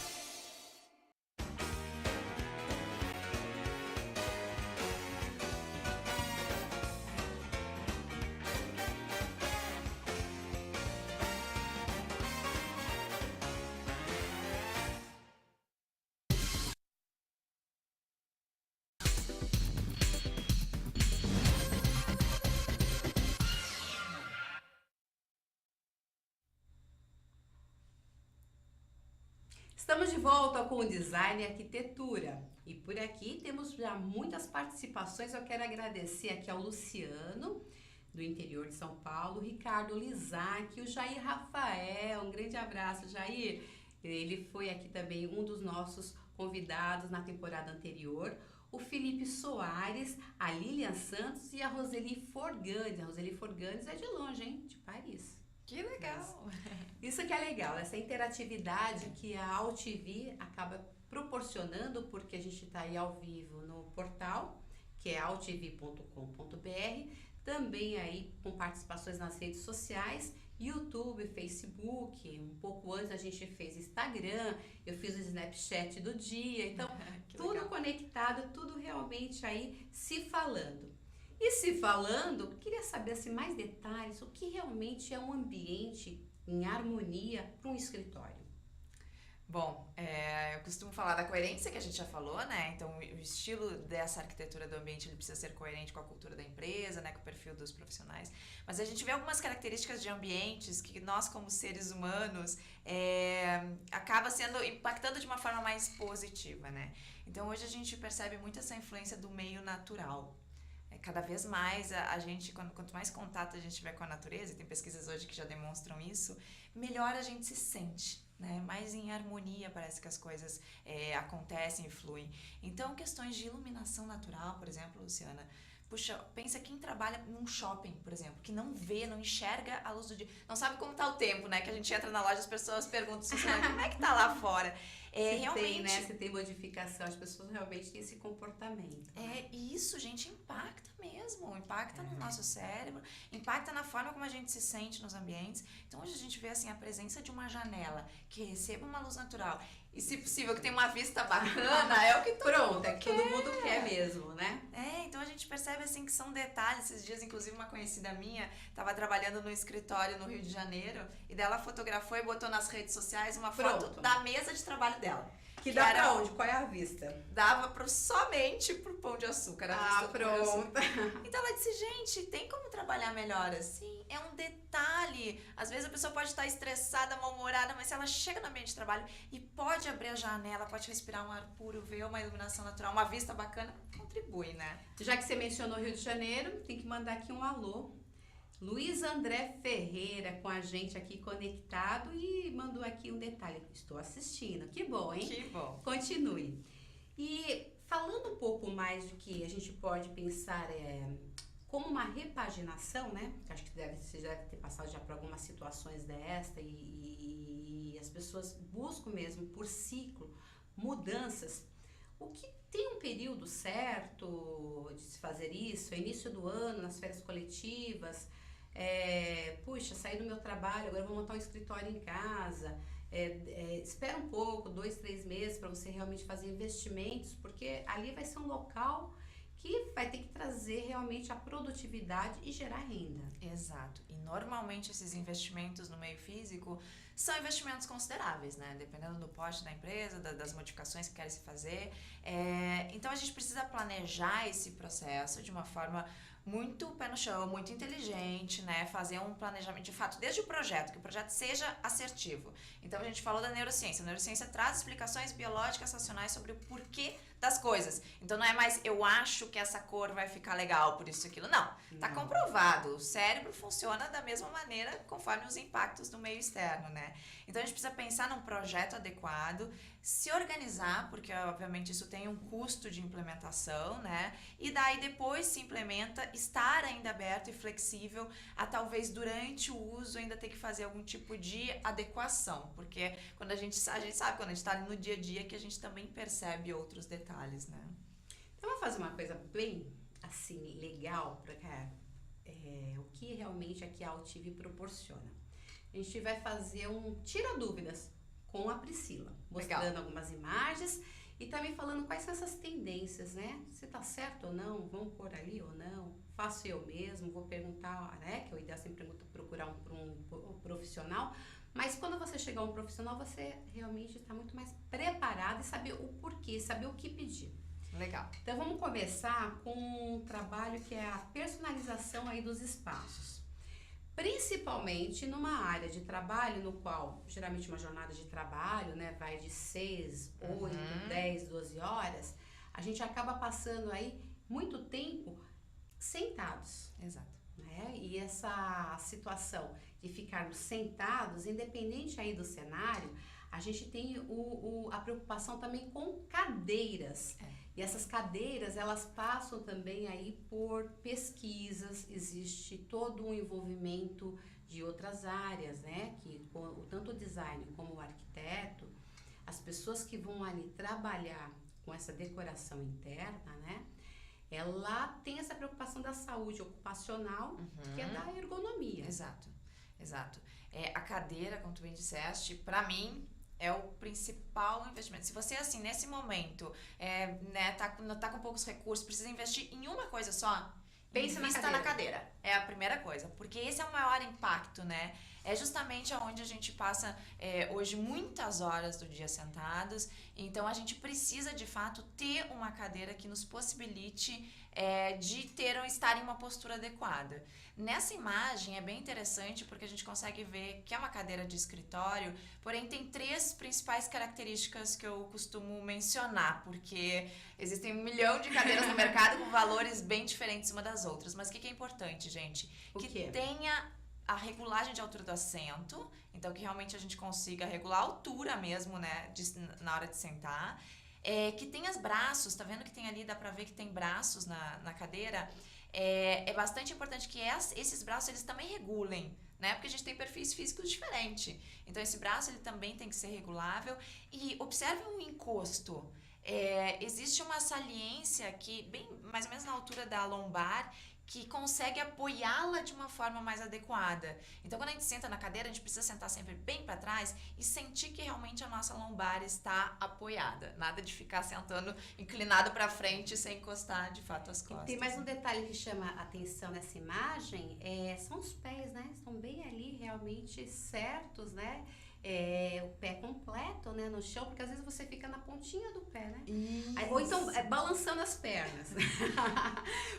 Speaker 1: Estamos de volta com o Design e Arquitetura. E por aqui temos já muitas participações. Eu quero agradecer aqui ao Luciano, do interior de São Paulo, o Ricardo Lizac, o Jair Rafael. Um grande abraço, Jair. Ele foi aqui também um dos nossos convidados na temporada anterior. O Felipe Soares, a Lilian Santos e a Roseli Forgandes. A Roseli Forgandes é de longe, hein? De Paris.
Speaker 2: Que legal!
Speaker 1: Isso que é legal, essa interatividade que a AltV acaba proporcionando, porque a gente está aí ao vivo no portal, que é altv.com.br, também aí com participações nas redes sociais, YouTube, Facebook, um pouco antes a gente fez Instagram, eu fiz o Snapchat do dia, então tudo
Speaker 2: legal.
Speaker 1: Conectado, tudo realmente aí se falando. E se falando, queria saber assim, mais detalhes, o que realmente é um ambiente em harmonia para um escritório.
Speaker 2: Bom, eu costumo falar da coerência que a gente já falou, né? Então, o estilo dessa arquitetura do ambiente ele precisa ser coerente com a cultura da empresa, né? Com o perfil dos profissionais. Mas a gente vê algumas características de ambientes que nós, como seres humanos, acaba impactando de uma forma mais positiva, né? Então, hoje a gente percebe muito essa influência do meio natural. Cada vez mais a gente, quanto mais contato a gente tiver com a natureza, e tem pesquisas hoje que já demonstram isso, melhor a gente se sente, né? Mais em harmonia parece que as coisas acontecem e fluem. Então, questões de iluminação natural, por exemplo, Luciana, puxa, pensa quem trabalha num shopping, por exemplo, que não vê, não enxerga a luz do dia, não sabe como tá o tempo, né? Que a gente entra na loja, as pessoas perguntam como é que tá lá fora.
Speaker 1: Se tem modificação, as pessoas realmente têm esse comportamento.
Speaker 2: E isso, gente, impacta mesmo, impacta no nosso cérebro, impacta na forma como a gente se sente nos ambientes. Então, hoje a gente vê assim, a presença de uma janela que receba uma luz natural e, se possível, que tenha uma vista bacana, é o que
Speaker 1: todo mundo quer mesmo, né?
Speaker 2: Então a gente percebe assim que são detalhes. Esses dias, inclusive, uma conhecida minha estava trabalhando no escritório no Rio de Janeiro e dela fotografou e botou nas redes sociais uma foto da mesa de trabalho dela.
Speaker 1: Que dá pra onde? Qual é a vista?
Speaker 2: Dava somente pro Pão de Açúcar.
Speaker 1: Pronto.
Speaker 2: Então ela disse, gente, tem como trabalhar melhor assim? É um detalhe. Às vezes a pessoa pode estar estressada, mal-humorada, mas se ela chega no ambiente de trabalho e pode abrir a janela, pode respirar um ar puro, ver uma iluminação natural, uma vista bacana, contribui, né?
Speaker 1: Já que você mencionou Rio de Janeiro, tem que mandar aqui um alô. Luiz André Ferreira com a gente aqui conectado e mandou aqui um detalhe. Estou assistindo. Que bom, hein?
Speaker 2: Que bom.
Speaker 1: Continue. E falando um pouco mais do que a gente pode pensar como uma repaginação, né? Acho que você já deve ter passado já por algumas situações desta e as pessoas buscam mesmo por ciclo mudanças. O que tem um período certo de se fazer isso? É início do ano, nas férias coletivas? Puxa, saí do meu trabalho, agora vou montar um escritório em casa. Espera um pouco, 2, 3 meses para você realmente fazer investimentos, porque ali vai ser um local que vai ter que trazer realmente a produtividade e gerar renda.
Speaker 2: Exato. E normalmente esses investimentos no meio físico são investimentos consideráveis, né? Dependendo do porte da empresa, das modificações que querem se fazer. Então a gente precisa planejar esse processo de uma forma muito pé no chão, muito inteligente, né? Fazer um planejamento de fato, desde o projeto, que o projeto seja assertivo. Então a gente falou da neurociência. A neurociência traz explicações biológicas racionais sobre o porquê das coisas. Então não é mais eu acho que essa cor vai ficar legal, por isso aquilo. Não, tá comprovado. O cérebro funciona da mesma maneira conforme os impactos do meio externo, né? Então a gente precisa pensar num projeto adequado, se organizar, porque obviamente isso tem um custo de implementação, né? E daí depois se implementa, estar ainda aberto e flexível a talvez durante o uso ainda ter que fazer algum tipo de adequação, porque quando a gente sabe quando a gente está ali no dia a dia que a gente também percebe outros detalhes, né?
Speaker 1: Então vamos fazer uma coisa bem assim legal para o que realmente aqui a AltV proporciona. A gente vai fazer um tira dúvidas com a Priscila. mostrando algumas imagens e também falando quais são essas tendências, né? Se tá certo ou não, vamos por ali ou não, faço eu mesmo, vou perguntar, né? Que o ideal é sempre procurar um profissional, mas quando você chegar a um profissional, você realmente está muito mais preparado e saber o porquê, saber o que pedir.
Speaker 2: Legal.
Speaker 1: Então vamos começar com um trabalho que é a personalização aí dos espaços. Principalmente numa área de trabalho no qual, geralmente uma jornada de trabalho, né, vai de 6, 8, 10, 12 horas, a gente acaba passando aí muito tempo sentados.
Speaker 2: Exato.
Speaker 1: Né? E essa situação de ficarmos sentados, independente aí do cenário, a gente tem a preocupação também com cadeiras. E essas cadeiras, elas passam também aí por pesquisas, existe todo um envolvimento de outras áreas, né? Que tanto o design como o arquiteto, as pessoas que vão ali trabalhar com essa decoração interna, né? Ela tem essa preocupação da saúde ocupacional, que é da ergonomia.
Speaker 2: Exato, exato. A cadeira, como tu bem disseste, para mim é o principal investimento. Se você, assim, nesse momento, né, tá com poucos recursos, precisa investir em uma coisa só,
Speaker 1: Pensa
Speaker 2: na cadeira. É a primeira coisa, porque esse é o maior impacto, né? É justamente onde a gente passa hoje muitas horas do dia sentados, então a gente precisa de fato ter uma cadeira que nos possibilite estar em uma postura adequada. Nessa imagem é bem interessante porque a gente consegue ver que é uma cadeira de escritório, porém tem 3 principais características que eu costumo mencionar, porque existem 1 milhão de cadeiras no mercado com valores bem diferentes uma das outras. Mas o que é importante, gente? Que tenha a regulagem de altura do assento, então que realmente a gente consiga regular a altura mesmo, né, na hora de sentar. Que tem os braços, tá vendo que tem ali, dá pra ver que tem braços na cadeira. É bastante importante que esses braços eles também regulem, né? Porque a gente tem perfis físicos diferentes. Então esse braço ele também tem que ser regulável. E observe um encosto. Existe uma saliência aqui, bem mais ou menos na altura da lombar, que consegue apoiá-la de uma forma mais adequada. Então, quando a gente senta na cadeira, a gente precisa sentar sempre bem para trás e sentir que realmente a nossa lombar está apoiada. Nada de ficar sentando inclinado para frente sem encostar, de fato, as costas.
Speaker 1: Tem mais um detalhe que chama a atenção nessa imagem, são os pés, né? Estão bem ali, realmente certos, né? O pé completo, né, no chão, porque às vezes você fica na pontinha do pé, né? Aí, ou então balançando as pernas,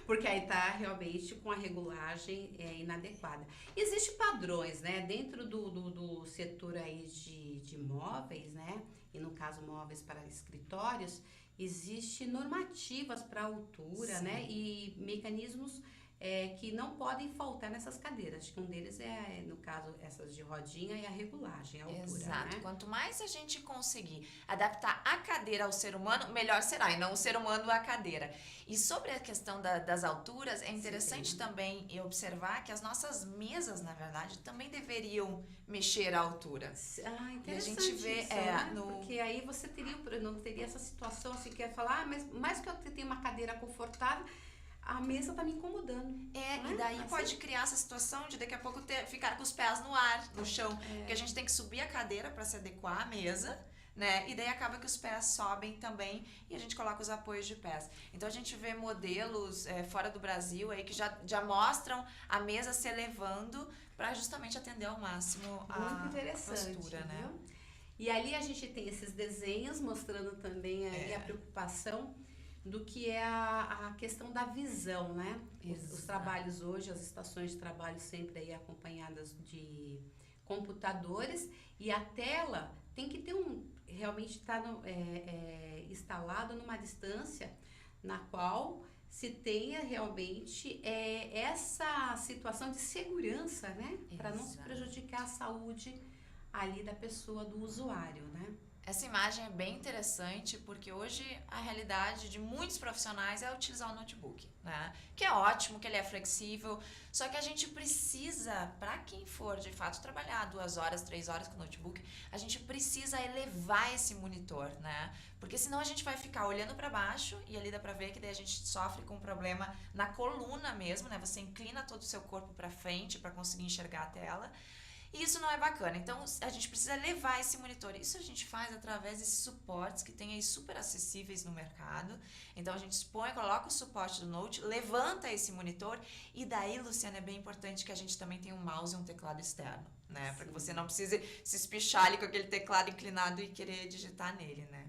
Speaker 1: porque aí tá realmente com a regulagem inadequada. Existem padrões, né, dentro do setor aí de móveis, né, e no caso móveis para escritórios, existem normativas para altura, né, e mecanismos que não podem faltar nessas cadeiras. Acho que um deles no caso, essas de rodinha e a regulagem, a altura.
Speaker 2: Exato.
Speaker 1: Né?
Speaker 2: Quanto mais a gente conseguir adaptar a cadeira ao ser humano, melhor será, e não o ser humano à cadeira. E sobre a questão das alturas, é interessante também observar que as nossas mesas, na verdade, também deveriam mexer à altura.
Speaker 1: Interessante.
Speaker 2: E a gente vê,
Speaker 1: isso, né? Porque aí você não teria essa situação assim, que é falar, mas mais que eu tenha uma cadeira confortável, a mesa tá me incomodando.
Speaker 2: E daí pode criar essa situação de daqui a pouco ficar com os pés no ar, no chão. Porque a gente tem que subir a cadeira para se adequar à mesa, né? E daí acaba que os pés sobem também e a gente coloca os apoios de pés. Então a gente vê modelos fora do Brasil aí que já mostram a mesa se elevando para justamente atender ao máximo a postura, né?
Speaker 1: E ali a gente tem esses desenhos mostrando também aí a preocupação do que é a questão da visão, né? Os trabalhos hoje, as estações de trabalho sempre aí acompanhadas de computadores e a tela tem que ter realmente estar instalado numa distância na qual se tenha realmente essa situação de segurança, né? Para não se prejudicar a saúde ali da pessoa, do usuário, né?
Speaker 2: Essa imagem é bem interessante porque hoje a realidade de muitos profissionais é utilizar o notebook, né? Que é ótimo, que ele é flexível, só que a gente precisa, para quem for de fato trabalhar 2 horas, 3 horas com o notebook, a gente precisa elevar esse monitor, né? Porque senão a gente vai ficar olhando para baixo e ali dá para ver que daí a gente sofre com um problema na coluna mesmo, né? Você inclina todo o seu corpo para frente para conseguir enxergar a tela. E isso não é bacana. Então, a gente precisa levar esse monitor. Isso a gente faz através desses suportes que tem aí super acessíveis no mercado. Então, a gente coloca o suporte do Note, levanta esse monitor e daí, Luciana, é bem importante que a gente também tenha um mouse e um teclado externo, né? Para que você não precise se espichar ali com aquele teclado inclinado e querer digitar nele, né?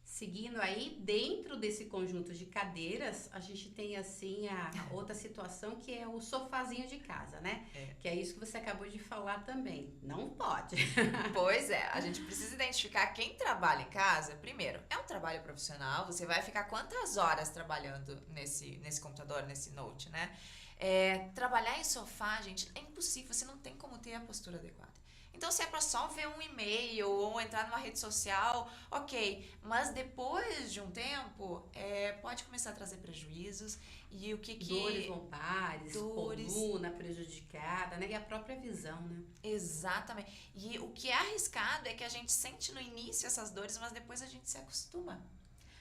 Speaker 1: Seguindo aí, dentro desse conjunto de cadeiras, a gente tem assim a outra situação que é o sofazinho de casa, né? Que é isso que você acabou de falar também. Não pode.
Speaker 2: Pois é, a gente precisa identificar quem trabalha em casa. Primeiro, é um trabalho profissional, você vai ficar quantas horas trabalhando nesse computador, nesse Note, né? Trabalhar em sofá, gente, é impossível, você não tem como ter a postura adequada. Então, se é para só ver um e-mail ou entrar numa rede social, ok. Mas depois de um tempo, pode começar a trazer prejuízos. E o que
Speaker 1: dores lombares, coluna prejudicada, né? E a própria visão, né?
Speaker 2: Exatamente. E o que é arriscado é que a gente sente no início essas dores, mas depois a gente se acostuma.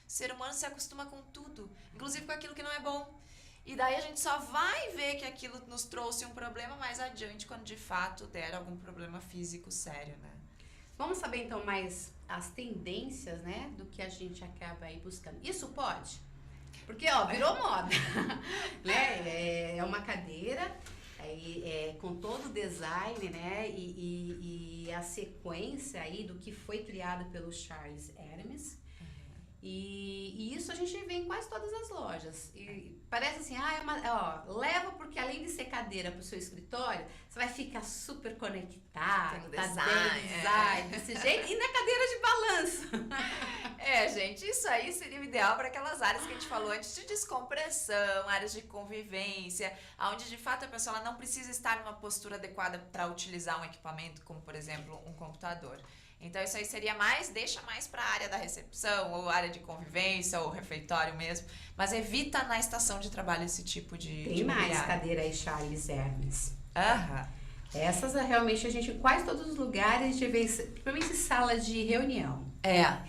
Speaker 2: O ser humano se acostuma com tudo, inclusive com aquilo que não é bom. E daí a gente só vai ver que aquilo nos trouxe um problema mais adiante, quando de fato der algum problema físico sério, né?
Speaker 1: Vamos saber então mais as tendências, né, do que a gente acaba aí buscando. Isso pode? Porque, ó, virou moda, né? É uma cadeira com todo o design, né, e a sequência aí do que foi criado pelo Charles Hermes. E isso a gente vê em quase todas as lojas. E parece assim, leva porque além de ser cadeira para o seu escritório, você vai ficar super conectado, design desse jeito, e na cadeira de balanço.
Speaker 2: Gente, isso aí seria o ideal para aquelas áreas que a gente falou antes de descompressão, áreas de convivência, onde de fato a pessoa ela não precisa estar numa postura adequada para utilizar um equipamento, como por exemplo um computador. Então isso aí seria deixa mais para a área da recepção, ou área de convivência, ou refeitório mesmo, mas evita na estação de trabalho esse tipo de
Speaker 1: Tem mais cadeira aí, Charles Hermes.
Speaker 2: Essas
Speaker 1: realmente a gente, quase todos os lugares, a gente vê, principalmente sala de reunião.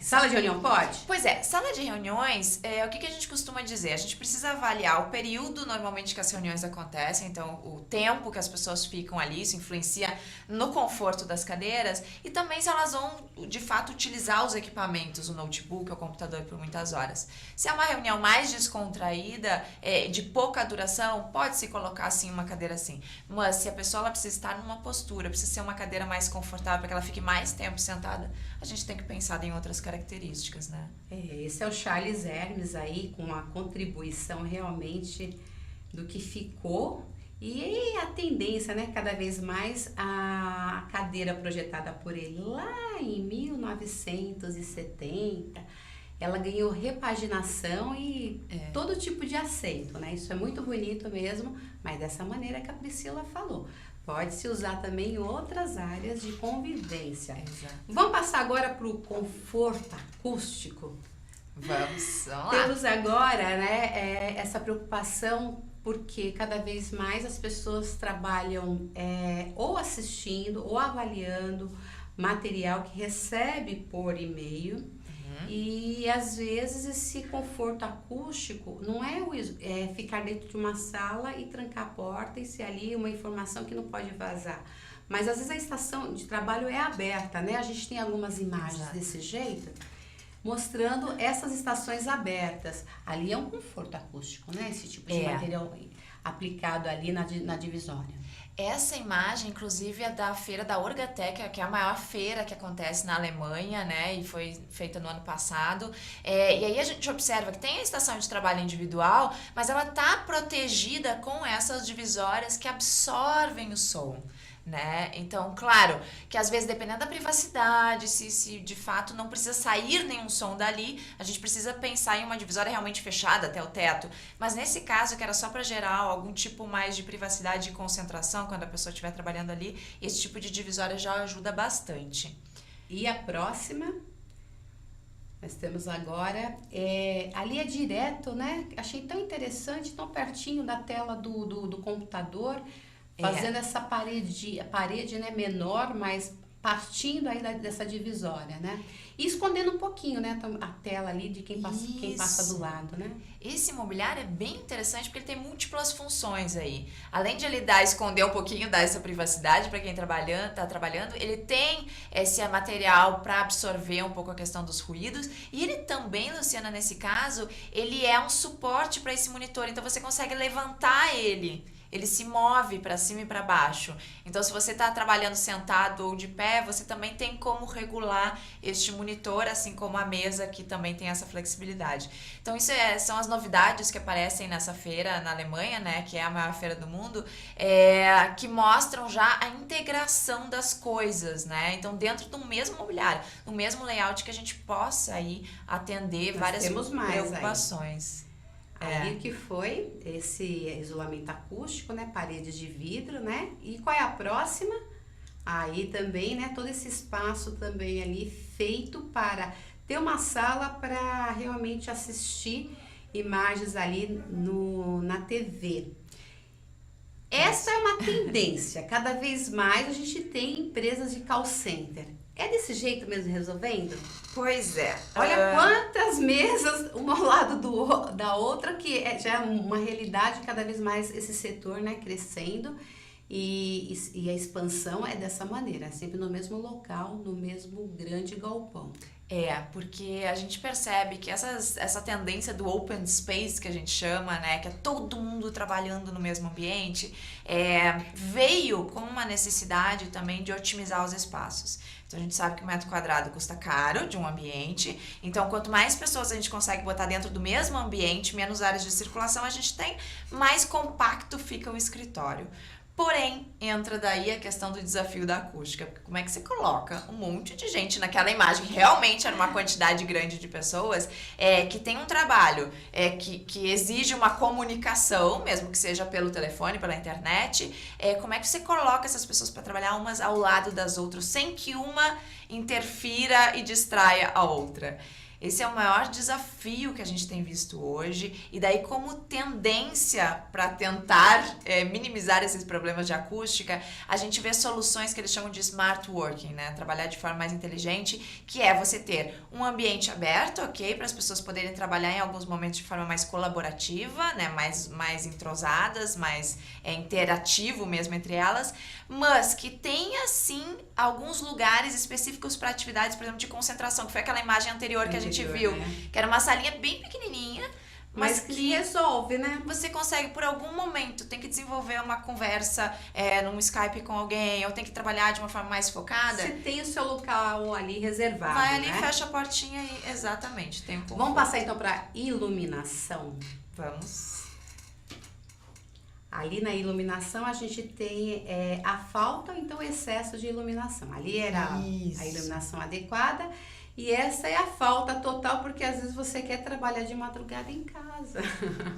Speaker 2: Sala
Speaker 1: de reunião pode?
Speaker 2: Pois sala de reuniões, o que a gente costuma dizer? A gente precisa avaliar o período normalmente que as reuniões acontecem, então o tempo que as pessoas ficam ali, isso influencia no conforto das cadeiras e também se elas vão de fato utilizar os equipamentos, o notebook ou o computador por muitas horas. Se é uma reunião mais descontraída, de pouca duração, pode-se colocar assim uma cadeira assim, mas se a pessoa ela precisa estar numa postura, precisa ser uma cadeira mais confortável para que ela fique mais tempo sentada, a gente tem que pensar em outras características, né?
Speaker 1: Esse é o Charles Hermes aí, com a contribuição realmente do que ficou e a tendência, né? Cada vez mais a cadeira projetada por ele lá em 1970, ela ganhou repaginação e todo tipo de assento, né? Isso é muito bonito mesmo, mas dessa maneira que a Priscila falou. Pode-se usar também em outras áreas de convivência.
Speaker 2: Exato.
Speaker 1: Vamos passar agora para o conforto acústico.
Speaker 2: Vamos lá.
Speaker 1: Temos agora, né, essa preocupação porque cada vez mais as pessoas trabalham ou assistindo ou avaliando material que recebe por e-mail. E às vezes esse conforto acústico não é ficar dentro de uma sala e trancar a porta e ser ali uma informação que não pode vazar. Mas às vezes a estação de trabalho é aberta, né? A gente tem algumas imagens desse jeito, mostrando essas estações abertas. Ali é um conforto acústico, né? Esse tipo de material aplicado ali na divisória.
Speaker 2: Essa imagem, inclusive, é da feira da Orgatec, que é a maior feira que acontece na Alemanha, né? E foi feita no ano passado. E aí a gente observa que tem a estação de trabalho individual, mas ela está protegida com essas divisórias que absorvem o som, né? Então, claro, que às vezes dependendo da privacidade, se de fato não precisa sair nenhum som dali, a gente precisa pensar em uma divisória realmente fechada até o teto. Mas nesse caso, que era só para gerar algum tipo mais de privacidade e concentração quando a pessoa estiver trabalhando ali, esse tipo de divisória já ajuda bastante.
Speaker 1: E a próxima, nós temos agora, ali é direto, né? Achei tão interessante, tão pertinho da tela do computador, fazendo essa parede, né, menor, mas partindo aí dessa divisória, né? E escondendo um pouquinho, né, a tela ali de quem passa do lado, né?
Speaker 2: Esse mobiliário é bem interessante porque ele tem múltiplas funções aí. Além de ele esconder um pouquinho, dar essa privacidade para quem está trabalhando, ele tem esse material para absorver um pouco a questão dos ruídos. E ele também, Luciana, nesse caso, ele é um suporte para esse monitor. Então você consegue levantar ele. Ele se move para cima e para baixo. Então, se você está trabalhando sentado ou de pé, você também tem como regular este monitor, assim como a mesa, que também tem essa flexibilidade. Então, isso são as novidades que aparecem nessa feira na Alemanha, né, que é a maior feira do mundo, que mostram já a integração das coisas, né? Então, dentro do mesmo mobiliário, no mesmo layout, que a gente possa aí atender várias preocupações.
Speaker 1: Aí que foi esse isolamento acústico, né? Paredes de vidro, né? E qual é a próxima? Aí também, né? Todo esse espaço também ali feito para ter uma sala para realmente assistir imagens ali na TV. Essa é uma tendência. Cada vez mais a gente tem empresas de call center. É desse jeito mesmo resolvendo?
Speaker 2: Pois é.
Speaker 1: Olha quantas mesas, uma ao lado da outra, que já é uma realidade, cada vez mais esse setor, né, crescendo. E a expansão é dessa maneira, sempre no mesmo local, no mesmo grande galpão.
Speaker 2: Porque a gente percebe que essa tendência do open space, que a gente chama, né, que é todo mundo trabalhando no mesmo ambiente, veio com uma necessidade também de otimizar os espaços. Então, a gente sabe que o metro quadrado custa caro de um ambiente. Então, quanto mais pessoas a gente consegue botar dentro do mesmo ambiente, menos áreas de circulação a gente tem, mais compacto fica o escritório. Porém, entra daí a questão do desafio da acústica. Como é que você coloca um monte de gente naquela imagem? Realmente era uma quantidade grande de pessoas que tem um trabalho que exige uma comunicação, mesmo que seja pelo telefone, pela internet. Como é que você coloca essas pessoas para trabalhar umas ao lado das outras, sem que uma interfira e distraia a outra? Esse é o maior desafio que a gente tem visto hoje, e daí como tendência para tentar minimizar esses problemas de acústica, a gente vê soluções que eles chamam de smart working, né? Trabalhar de forma mais inteligente, que é você ter um ambiente aberto, ok? Para as pessoas poderem trabalhar em alguns momentos de forma mais colaborativa, né? Mais entrosadas, mais interativo mesmo entre elas, mas que tenha sim alguns lugares específicos para atividades, por exemplo, de concentração, que foi aquela imagem anterior que a gente viu, né? Que era uma salinha bem pequenininha, mas que
Speaker 1: resolve, né?
Speaker 2: Você consegue, por algum momento, tem que desenvolver uma conversa num Skype com alguém, ou tem que trabalhar de uma forma mais focada.
Speaker 1: Você tem o seu local ali reservado,
Speaker 2: vai ali,
Speaker 1: né?
Speaker 2: fecha a portinha e exatamente, tem um conforto.
Speaker 1: Vamos passar então para iluminação?
Speaker 2: Vamos.
Speaker 1: Ali na iluminação a gente tem a falta ou então o excesso de iluminação. Ali era a iluminação adequada. E essa é a falta total, porque às vezes você quer trabalhar de madrugada em casa.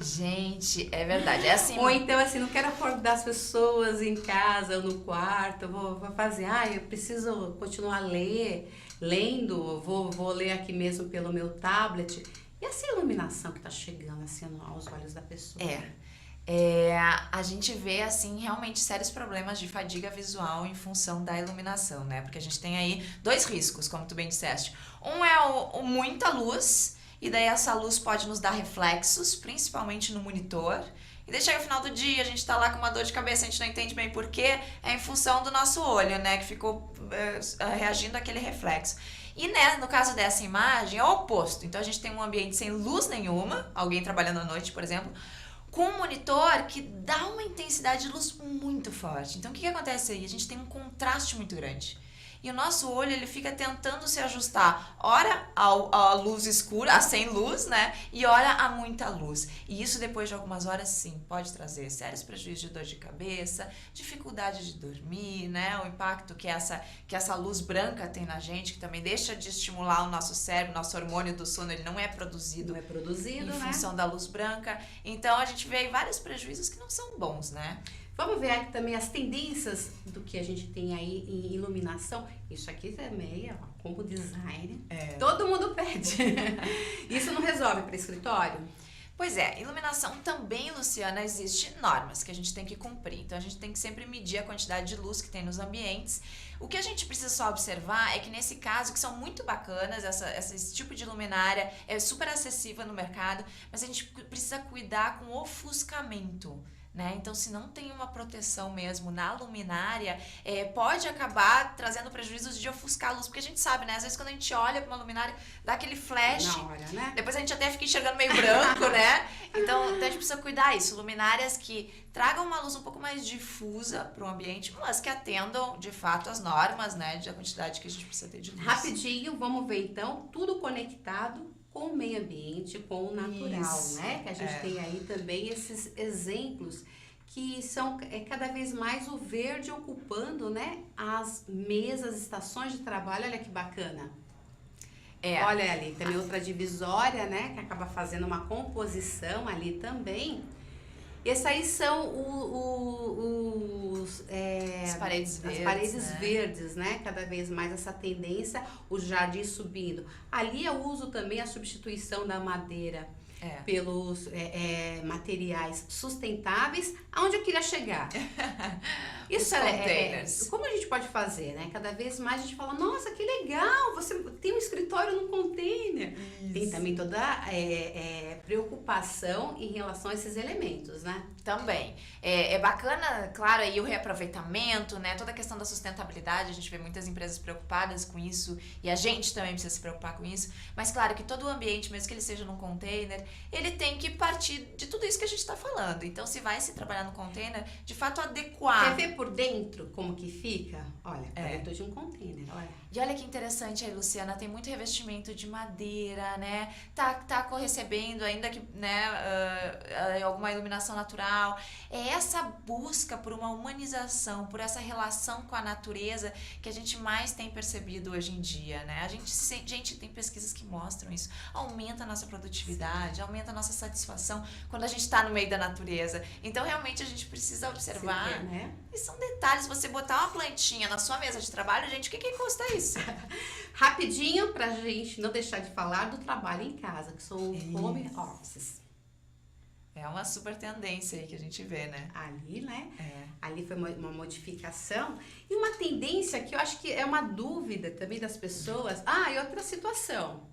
Speaker 2: Gente, é verdade. É assim.
Speaker 1: Ou então, assim, não quero acordar as pessoas em casa ou no quarto. Vou fazer, eu preciso continuar lendo, vou ler aqui mesmo pelo meu tablet. E essa iluminação que tá chegando assim aos olhos da pessoa?
Speaker 2: A gente vê, assim, realmente sérios problemas de fadiga visual em função da iluminação, né? Porque a gente tem aí dois riscos, como tu bem disseste. Um é o muita luz, e daí essa luz pode nos dar reflexos, principalmente no monitor. E daí chega no final do dia, a gente tá lá com uma dor de cabeça, a gente não entende bem porquê, é em função do nosso olho, né? Que ficou reagindo àquele reflexo. E né, no caso dessa imagem, é o oposto. Então a gente tem um ambiente sem luz nenhuma, alguém trabalhando à noite, por exemplo, com um monitor que dá uma intensidade de luz muito forte. Então, o que acontece aí? A gente tem um contraste muito grande. E o nosso olho, ele fica tentando se ajustar, ora à luz escura, a sem luz, né? E ora a muita luz. E isso, depois de algumas horas, sim, pode trazer sérios prejuízos de dor de cabeça, dificuldade de dormir, né? O impacto que essa luz branca tem na gente, que também deixa de estimular o nosso cérebro, nosso hormônio do sono, ele não é produzido em função da luz branca. Então, a gente vê aí vários prejuízos que não são bons, né?
Speaker 1: Vamos ver aqui também as tendências do que a gente tem aí em iluminação. Isso aqui também, como design, todo mundo pede. Isso não resolve para escritório?
Speaker 2: Pois é, iluminação também, Luciana, existe normas que a gente tem que cumprir. Então, a gente tem que sempre medir a quantidade de luz que tem nos ambientes. O que a gente precisa só observar é que nesse caso, que são muito bacanas, esse tipo de luminária é super acessível no mercado, mas a gente precisa cuidar com o ofuscamento. Né? Então, se não tem uma proteção mesmo na luminária, pode acabar trazendo prejuízos de ofuscar a luz, porque a gente sabe, né? Às vezes quando a gente olha para uma luminária, dá aquele flash,
Speaker 3: Na hora, né?
Speaker 2: depois a gente até fica enxergando meio branco, né? Então, a gente precisa cuidar isso. Luminárias que tragam uma luz um pouco mais difusa para o ambiente, mas que atendam, de fato, as normas, né? Da quantidade que a gente precisa ter de luz.
Speaker 1: Rapidinho, vamos ver então, tudo conectado com o meio ambiente, com o natural,
Speaker 2: Isso,
Speaker 1: né? Que a gente tem aí também esses exemplos que são cada vez mais o verde ocupando, né? As mesas, estações de trabalho, olha que bacana. Olha ali, também outra divisória, né? Que acaba fazendo uma composição ali também. Esses aí são
Speaker 2: as paredes verdes.
Speaker 1: As paredes verdes, né? Cada vez mais essa tendência, o jardim subindo. Ali eu uso também a substituição da madeira pelos materiais sustentáveis. Aonde eu queria chegar? Isso como a gente pode fazer, né? Cada vez mais a gente fala, nossa, que legal, você tem um escritório num container. Isso. Tem também toda preocupação em relação a esses elementos, né?
Speaker 2: Também. É bacana, claro, aí o reaproveitamento, né? Toda a questão da sustentabilidade, a gente vê muitas empresas preocupadas com isso e a gente também precisa se preocupar com isso. Mas claro que todo o ambiente, mesmo que ele seja num container, ele tem que partir de tudo isso que a gente está falando. Então, se vai se trabalhar no container, de fato adequar.
Speaker 1: Quer ver por dentro como que fica? Olha, dentro de um container, olha.
Speaker 2: E olha que interessante aí, Luciana, tem muito revestimento de madeira, né? Tá recebendo, ainda que, né, alguma iluminação natural. É essa busca por uma humanização, por essa relação com a natureza que a gente mais tem percebido hoje em dia, né? Gente, tem pesquisas que mostram isso. Aumenta a nossa produtividade, aumenta a nossa satisfação quando a gente tá no meio da natureza. Então, realmente, a gente precisa observar.
Speaker 1: Né?
Speaker 2: E são detalhes. Você botar uma plantinha na sua mesa de trabalho, gente, o que custa isso?
Speaker 1: Rapidinho, pra gente não deixar de falar do trabalho em casa, que são os home offices.
Speaker 2: É uma super tendência aí que a gente vê, né?
Speaker 1: Ali, né? Ali foi uma modificação. E uma tendência que eu acho que é uma dúvida também das pessoas. E outra situação.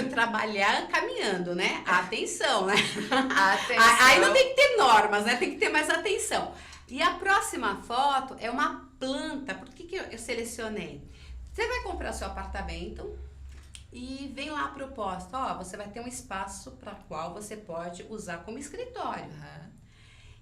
Speaker 1: Trabalhar caminhando, né? Atenção, né?
Speaker 2: Atenção.
Speaker 1: Aí não tem que ter normas, né? Tem que ter mais atenção. E a próxima foto é uma planta. Por que eu selecionei? Você vai comprar seu apartamento e vem lá a proposta. Você vai ter um espaço para qual você pode usar como escritório.
Speaker 2: Uhum.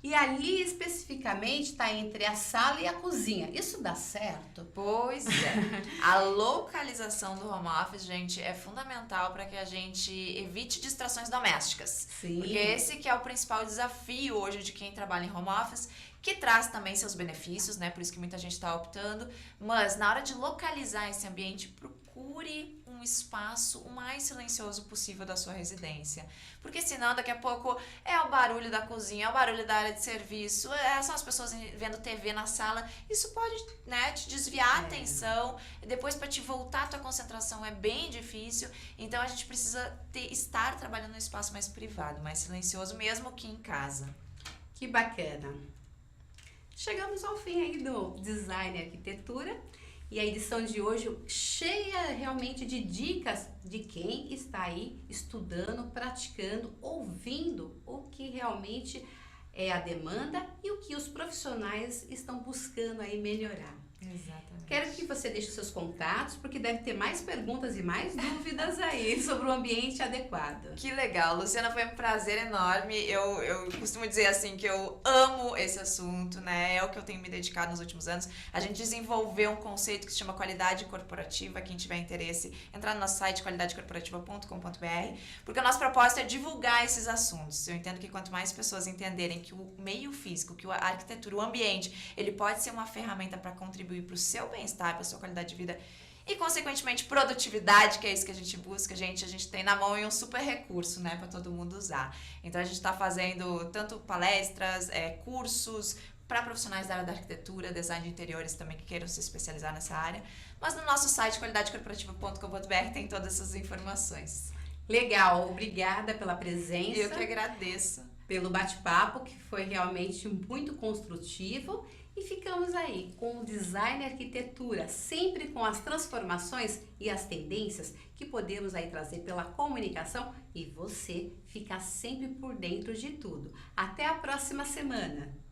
Speaker 1: E ali, especificamente, está entre a sala e a cozinha. Isso dá certo?
Speaker 2: Pois é. A localização do home office, gente, é fundamental para que a gente evite distrações domésticas.
Speaker 1: Sim.
Speaker 2: Porque esse que é o principal desafio hoje de quem trabalha em home office, que traz também seus benefícios, né? Por isso que muita gente está optando. Mas na hora de localizar esse ambiente, procure um espaço o mais silencioso possível da sua residência. Porque senão, daqui a pouco, é o barulho da cozinha, é o barulho da área de serviço, são as pessoas vendo TV na sala. Isso pode, né, te desviar a atenção. E depois, para te voltar a tua concentração, é bem difícil. Então, a gente precisa estar trabalhando num espaço mais privado, mais silencioso, mesmo que em casa.
Speaker 1: Que bacana! Chegamos ao fim aí do Design e Arquitetura. E a edição de hoje cheia realmente de dicas de quem está aí estudando, praticando, ouvindo o que realmente é a demanda e o que os profissionais estão buscando aí melhorar.
Speaker 2: Exatamente.
Speaker 1: Quero que você deixe seus contatos, porque deve ter mais perguntas e mais dúvidas aí sobre o ambiente adequado.
Speaker 2: Que legal, Luciana, foi um prazer enorme. Eu costumo dizer assim que eu amo esse assunto, né? É o que eu tenho me dedicado nos últimos anos. A gente desenvolveu um conceito que se chama qualidade corporativa. Quem tiver interesse, entrar no nosso site qualidadecorporativa.com.br, porque o nosso propósito é divulgar esses assuntos. Eu entendo que quanto mais pessoas entenderem que o meio físico, que a arquitetura, o ambiente, ele pode ser uma ferramenta para contribuir para o seu bem-estar, para a sua qualidade de vida e, consequentemente, produtividade, que é isso que a gente busca, a gente tem na mão um super recurso, né, para todo mundo usar. Então, a gente está fazendo tanto palestras, cursos para profissionais da área da arquitetura, design de interiores também que queiram se especializar nessa área, mas no nosso site qualidadecorporativa.com.br tem todas essas informações.
Speaker 1: Legal, obrigada pela presença.
Speaker 2: Eu que agradeço.
Speaker 1: Pelo bate-papo, que foi realmente muito construtivo. E ficamos aí com o design e arquitetura, sempre com as transformações e as tendências que podemos aí trazer pela comunicação, e você fica sempre por dentro de tudo. Até a próxima semana!